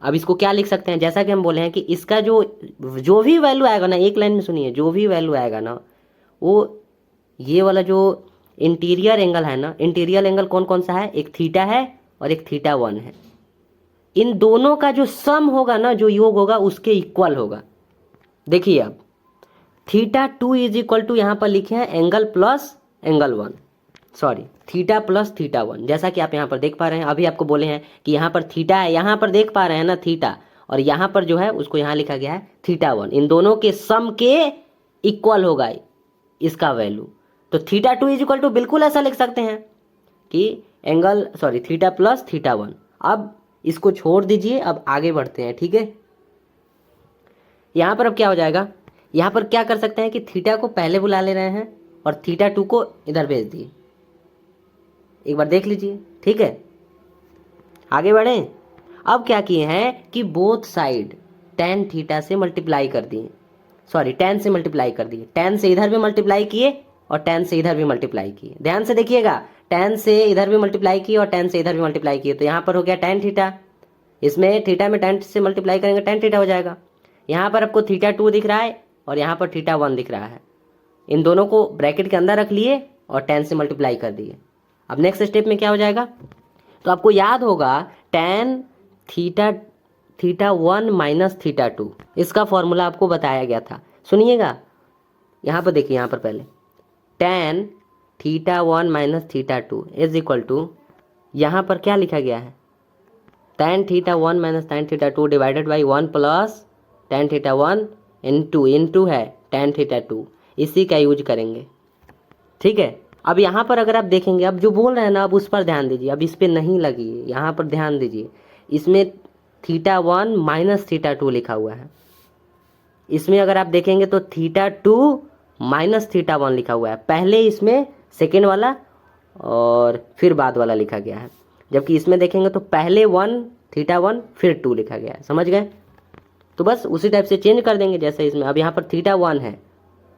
अब इसको क्या लिख सकते हैं, जैसा कि हम बोले हैं कि इसका जो भी वैल्यू आएगा ना, एक लाइन में सुनिए, जो भी वैल्यू आएगा ना वो ये वाला जो इंटीरियर एंगल है ना, इंटीरियर एंगल कौन कौन सा है, एक थीटा है और एक थीटा 1 है, इन दोनों का जो सम होगा ना, जो योग होगा उसके इक्वल होगा। देखिए अब थीटा 2 इज इक्वल टू यहाँ पर लिखे हैं angle plus angle 1, theta plus theta 1, जैसा कि आप यहाँ पर देख पा रहे हैं। अभी आपको बोले हैं कि यहाँ पर थीटा है, यहाँ पर देख पा रहे हैं ना थीटा, और यहाँ पर जो है उसको यहाँ लिखा गया है थीटा 1, इन दोनों के सम के इक्वल होगा इसका वैल्यू। तो थीटा 2 इज इक्वल टू बिल्कुल ऐसा लिख सकते हैं कि थीटा प्लस थीटा 1। अब इसको छोड़ दीजिए, अब आगे बढ़ते हैं। ठीक है, यहाँ पर अब क्या हो जाएगा, यहाँ पर क्या कर सकते हैं कि थीटा को पहले बुला ले रहे हैं और थीटा 2 को इधर भेज दिए, एक बार देख लीजिए। ठीक है, आगे बढ़ें। अब क्या किए हैं कि बोथ साइड tan थीटा से मल्टीप्लाई कर दिए, tan से मल्टीप्लाई कर दिए, tan से इधर भी मल्टीप्लाई किए और tan से इधर भी मल्टीप्लाई किए। ध्यान से देखिएगा, tan से इधर भी मल्टीप्लाई किए और tan से इधर भी मल्टीप्लाई किए, तो यहाँ पर हो गया tan थीटा, इसमें थीटा में tan से मल्टीप्लाई करेंगे tan थीटा हो जाएगा। यहाँ पर आपको थीटा 2 दिख रहा है और यहाँ पर थीटा 1 दिख रहा है, इन दोनों को ब्रैकेट के अंदर रख लिए और tan से मल्टीप्लाई कर दिए। अब नेक्स्ट स्टेप में क्या हो जाएगा, तो आपको याद होगा tan थीटा 1 माइनस थीटा 2, इसका फॉर्मूला आपको बताया गया था। सुनिएगा, यहाँ पर देखिए, यहाँ पर पहले tan theta 1 minus theta 2 is equal to, यहाँ पर क्या लिखा गया है, tan theta 1 minus tan theta 2 divided by 1 plus tan theta 1 into है tan थीटा 2, इसी का यूज करेंगे। ठीक है, अब यहाँ पर अगर आप देखेंगे, अब जो बोल रहे हैं ना, अब उस पर ध्यान दीजिए, अब इस पर नहीं लगिए, यहाँ पर ध्यान दीजिए। इसमें थीटा 1 माइनस थीटा 2 लिखा हुआ है, इसमें अगर आप देखेंगे तो थीटा 2 माइनस थीटा 1 लिखा हुआ है, पहले इसमें सेकेंड वाला और फिर बाद वाला लिखा गया है, जबकि इसमें देखेंगे तो पहले 1 थीटा 1 फिर 2 लिखा गया है। समझ गए? तो बस उसी टाइप से चेंज कर देंगे जैसे इसमें। अब यहाँ पर थीटा 1 है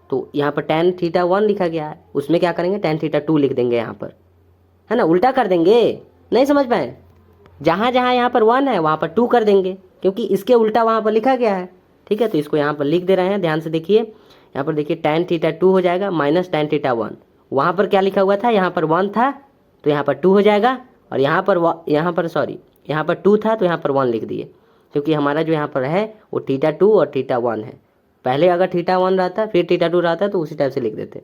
तो यहाँ पर tan थीटा 1 लिखा गया है, उसमें क्या करेंगे tan थीटा 2 लिख देंगे यहाँ पर, है ना, उल्टा कर देंगे। नहीं समझ पाए? जहाँ जहाँ यहाँ पर 1 है वहाँ पर 2 कर देंगे, क्योंकि इसके उल्टा वहाँ पर लिखा गया है। ठीक है, तो इसको यहाँ पर लिख दे रहे हैं, ध्यान से देखिए। यहाँ पर देखिए tan थीटा 2 हो जाएगा माइनस tan थीटा 1। वहाँ पर क्या लिखा हुआ था, यहाँ पर 1 था तो यहाँ पर 2 हो जाएगा, और यहाँ पर 2 था तो यहाँ पर 1 लिख दिए, क्योंकि हमारा जो यहाँ पर है वो थीटा 2 और थीटा 1 है। पहले अगर थीटा 1 रहता फिर थीटा 2 रहता तो उसी टाइप से लिख देते,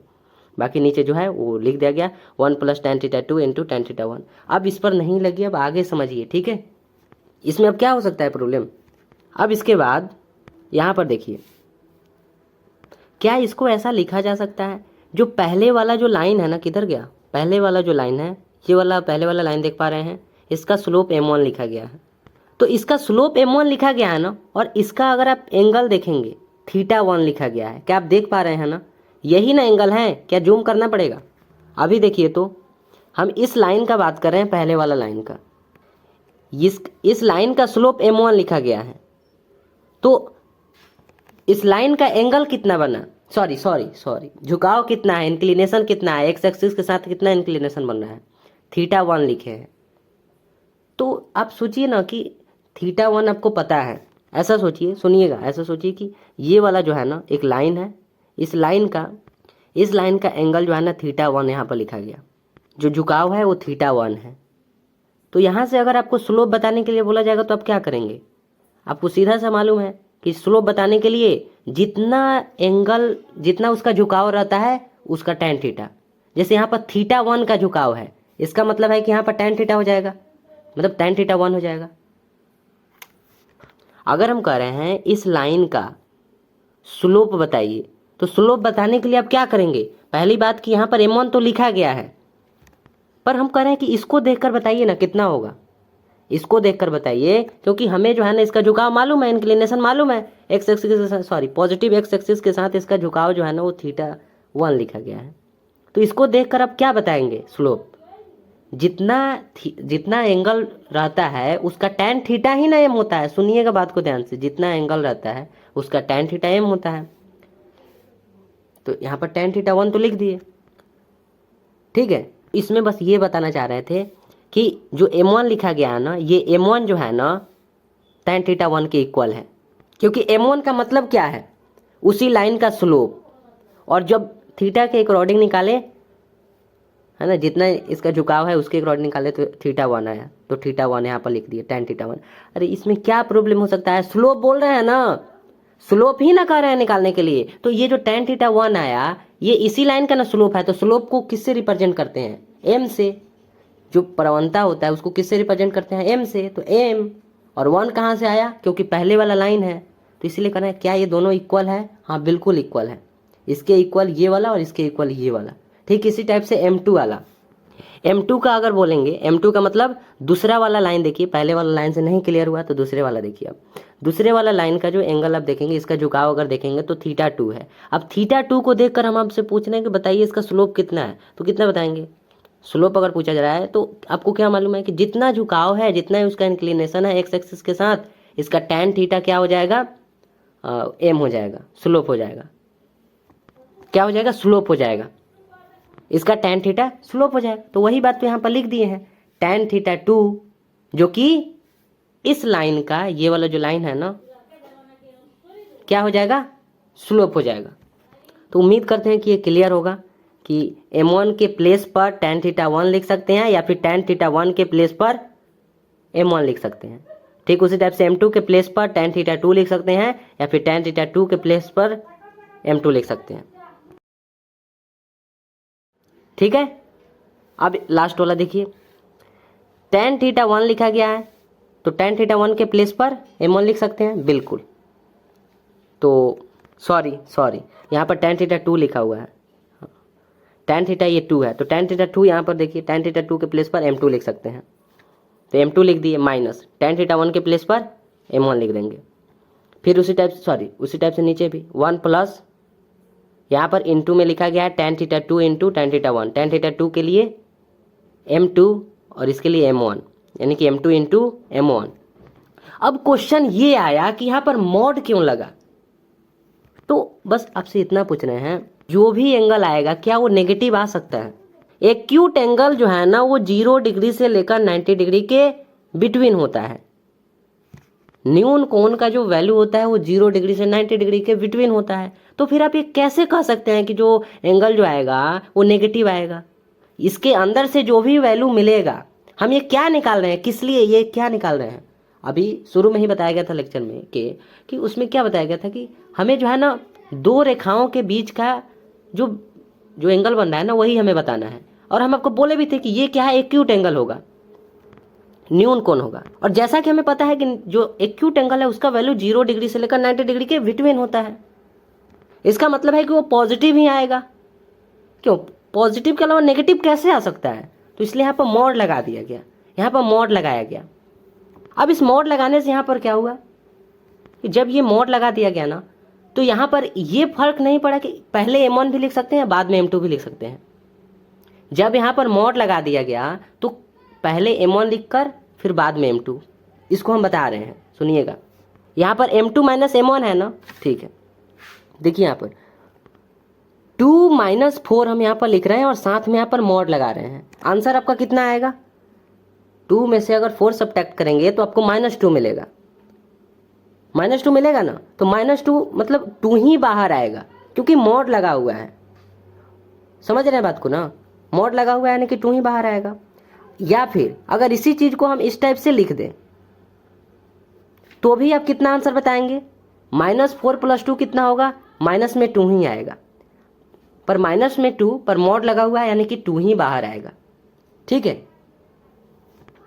बाकी नीचे जो है वो लिख दिया गया 1 plus tan theta 2 into tan theta 1। अब इस पर नहीं लगी, अब आगे समझिए। ठीक है, इसमें अब क्या हो सकता है प्रॉब्लम। अब इसके बाद यहाँ पर देखिए, क्या इसको ऐसा लिखा जा सकता है, जो पहले वाला जो लाइन है ना, किधर गया, पहले वाला जो लाइन है, ये वाला पहले वाला लाइन देख पा रहे हैं, इसका स्लोप m1 लिखा गया है। तो इसका स्लोप m1 लिखा गया है ना, और इसका अगर आप एंगल देखेंगे थीटा 1 लिखा गया है। क्या आप देख पा रहे हैं ना, यही ना एंगल है, क्या जूम करना पड़ेगा। अभी देखिए, तो हम इस लाइन का बात कर रहे हैं, पहले वाला लाइन का, इस लाइन का स्लोप m1 लिखा गया है, तो इस लाइन का एंगल कितना बना, सॉरी झुकाव कितना है, इंक्लिनेशन कितना है, एक्स एक्सिस के साथ कितना इंक्लिनेशन बन रहा है, थीटा 1 लिखे हैं। तो आप सोचिए ना कि थीटा 1 आपको पता है, ऐसा सोचिए, सुनिएगा, ऐसा सोचिए कि ये वाला जो है ना एक लाइन है, इस लाइन का एंगल जो है ना थीटा 1 यहाँ पर लिखा गया, जो झुकाव है वो थीटा 1 है। तो यहाँ से अगर आपको स्लोप बताने के लिए बोला जाएगा तो आप क्या करेंगे, आपको सीधा सा मालूम है कि स्लोप बताने के लिए जितना उसका झुकाव रहता है उसका tan थीटा, जैसे यहाँ पर थीटा 1 का झुकाव है, इसका मतलब है कि यहाँ पर tan थीटा हो जाएगा, मतलब tan थीटा 1 हो जाएगा। अगर हम कह रहे हैं इस लाइन का स्लोप बताइए, तो स्लोप बताने के लिए आप क्या करेंगे, पहली बात कि यहाँ पर m1 तो लिखा गया है, पर हम कह रहे हैं कि इसको देखकर बताइए ना कितना होगा, इसको देखकर बताइए, क्योंकि हमें जो है ना इसका झुकाव मालूम है, इंक्लिनेशन मालूम है, x axis positive x axis के साथ इसका झुकाव जो है ना वो थीटा 1 लिखा गया है। तो इसको देखकर आप क्या बताएंगे, स्लोप जितना एंगल रहता है उसका tan थीटा ही ना m होता है। सुनिएगा बात को ध्यान से, जितना एंगल रहता है उसका tan थीटा m होता है। तो यहाँ पर tan थीटा 1 तो लिख दिए। ठीक है, इसमें बस ये बताना चाह रहे थे कि जो m1 लिखा गया है ना, ये m1 जो है ना tan थीटा 1 के इक्वल है, क्योंकि m1 का मतलब क्या है, उसी लाइन का स्लोप, और जब थीटा के अकॉर्डिंग निकाले है ना, जितना इसका झुकाव है उसके अकॉर्डिंग निकाले तो थीटा 1 आया, तो थीटा 1 यहाँ पर लिख दिए tan थीटा 1। अरे इसमें क्या प्रॉब्लम हो सकता है, स्लोप बोल रहे हैं ना, स्लोप ही ना कर रहे हैं निकालने के लिए। तो ये जो tan थीटा 1 आया ये इसी लाइन का ना स्लोप है, तो स्लोप को किससे रिप्रेजेंट करते हैं, m से, जो प्रवणता होता है उसको किससे रिप्रेजेंट करते हैं, m से, तो m, और 1 कहाँ से आया, क्योंकि पहले वाला लाइन है, तो इसीलिए कहना है क्या ये दोनों इक्वल है, हाँ बिल्कुल इक्वल है, इसके इक्वल ये वाला और इसके इक्वल ये वाला। ठीक इसी टाइप से m2 वाला, m2 का अगर बोलेंगे, m2 का मतलब दूसरा वाला लाइन देखिए, पहले वाला लाइन से नहीं क्लियर हुआ तो दूसरे वाला देखिए। अब दूसरे वाला लाइन का जो एंगल आप देखेंगे, इसका झुकाव अगर देखेंगे तो थीटा 2 है। अब थीटा 2 को देखकर हम आपसे पूछ रहे हैं कि बताइए इसका स्लोप कितना है, तो कितना बताएंगे, स्लोप अगर पूछा जा रहा है तो आपको क्या मालूम है कि जितना झुकाव है, जितना ही उसका इंक्लिनेशन है एक्स एक्सिस के साथ, इसका tan थीटा क्या हो जाएगा, m हो जाएगा, स्लोप हो जाएगा, क्या हो जाएगा, स्लोप हो जाएगा, इसका tan थीटा स्लोप हो जाएगा। तो वही बात तो यहाँ पर लिख दिए हैं, tan थीटा 2 जो कि इस लाइन का, ये वाला जो लाइन है ना, क्या हो जाएगा, स्लोप हो जाएगा। तो उम्मीद करते हैं कि ये क्लियर होगा कि m1 के प्लेस पर tan थीटा 1 लिख सकते हैं, या फिर tan थीटा 1 के प्लेस पर m1 लिख सकते हैं। ठीक उसी टाइप से m2 के प्लेस पर tan थीटा 2 लिख सकते हैं, या फिर tan थीटा 2 के प्लेस पर m2 लिख सकते हैं। ठीक है, अब लास्ट वाला देखिए, tan थीटा 1 लिखा गया है, तो tan थीटा 1 के प्लेस पर m1 लिख सकते हैं, बिल्कुल। तो सॉरी यहाँ पर tan थीटा 2 लिखा हुआ है, tan थीटा ये 2 है, तो tan थीटा 2 यहाँ पर देखिए, tan थीटा 2 के प्लेस पर m2 लिख सकते हैं, तो m2 लिख दिए, माइनस tan थीटा 1 के प्लेस पर m1 लिख देंगे। फिर उसी टाइप से नीचे भी 1 प्लस, यहाँ पर इंटू में लिखा गया है tan theta 2 into tan theta 1, tan theta 2 के लिए m2 और इसके लिए m1, यानी कि m2 इंटू m1। अब क्वेश्चन ये आया कि यहाँ पर मॉड क्यों लगा, तो बस आपसे इतना पूछ रहे हैं, जो भी एंगल आएगा क्या वो नेगेटिव आ सकता है। एक्यूट एंगल जो है ना वो 0 डिग्री से लेकर 90 डिग्री के बिटवीन होता है। न्यून कोण का जो वैल्यू होता है वो 0 डिग्री से 90 डिग्री के बिटवीन होता है। तो फिर आप ये कैसे कह सकते हैं कि जो एंगल जो आएगा वो नेगेटिव आएगा? इसके अंदर से जो भी वैल्यू मिलेगा, हम ये क्या निकाल रहे हैं, किस लिए ये क्या निकाल रहे हैं? अभी शुरू में ही बताया गया था लेक्चर में कि उसमें क्या बताया गया था कि हमें जो है ना दो रेखाओं के बीच का जो एंगल बन रहा है ना वही हमें बताना है। और हम आपको बोले भी थे कि ये क्या है, एक्यूट एंगल होगा, न्यून कोण होगा। और जैसा कि हमें पता है कि जो एक्यूट एंगल है उसका वैल्यू 0 डिग्री से लेकर 90 डिग्री के बिटवीन होता है। इसका मतलब है कि वो पॉजिटिव ही आएगा। क्यों? पॉजिटिव के अलावा नेगेटिव कैसे आ सकता है? तो इसलिए यहाँ पर मॉड लगा दिया गया, यहाँ पर मॉड लगाया गया। अब इस मॉड लगाने से यहाँ पर क्या हुआ कि जब ये मॉड लगा दिया गया ना, तो यहाँ पर ये फर्क नहीं पड़ा कि पहले m1 भी लिख सकते हैं बाद में m2 भी लिख सकते हैं। जब यहाँ पर मॉड लगा दिया गया तो पहले m1 लिखकर फिर बाद में m2, इसको हम बता रहे हैं, सुनिएगा। यहाँ पर m2 माइनस m1 है ना, ठीक है। देखिए यहाँ पर 2 माइनस 4 हम यहाँ पर लिख रहे हैं और साथ में यहाँ पर मॉड लगा रहे हैं। आंसर आपका कितना आएगा? 2 में से अगर 4 सब्ट्रैक्ट करेंगे तो आपको -2 मिलेगा। -2 मिलेगा ना, तो -2 मतलब 2 ही बाहर आएगा क्योंकि मॉड लगा हुआ है। समझ रहे हैं बात को ना? मॉड लगा हुआ है यानी कि 2 ही बाहर आएगा। या फिर अगर इसी चीज को हम इस टाइप से लिख दें तो भी आप कितना आंसर बताएंगे? -4 + 2 कितना होगा? माइनस में 2 ही आएगा, पर माइनस में 2 पर मॉड लगा हुआ है यानी कि 2 ही बाहर आएगा। ठीक है,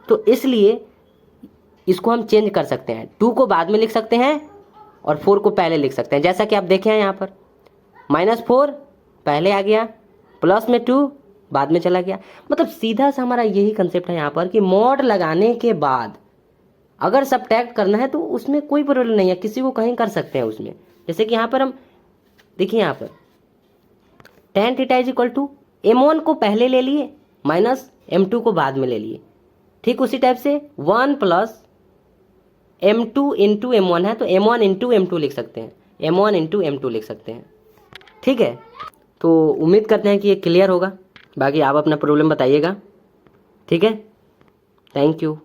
तो इसलिए इसको हम चेंज कर सकते हैं। 2 को बाद में लिख सकते हैं और 4 को पहले लिख सकते हैं, जैसा कि आप देखे हैं यहाँ पर। -4 पहले आ गया, प्लस में 2 बाद में चला गया। मतलब सीधा सा हमारा यही कंसेप्ट है यहाँ पर कि मॉड लगाने के बाद अगर सब्ट्रैक्ट करना है तो उसमें कोई प्रॉब्लम नहीं है, किसी को कहीं कर सकते हैं उसमें। जैसे कि यहाँ पर हम देखिए, यहाँ पर tan θ = m1 को पहले ले लिए माइनस m2 को बाद में ले लिए। ठीक उसी टाइप से 1 + m2 इंटू m1 है तो m1 इंटू m2 लिख सकते हैं, m1 इंटू m2 लिख सकते हैं। ठीक है, तो उम्मीद करते हैं कि ये क्लियर होगा। बाकी आप अपना प्रॉब्लम बताइएगा। ठीक है, थैंक यू।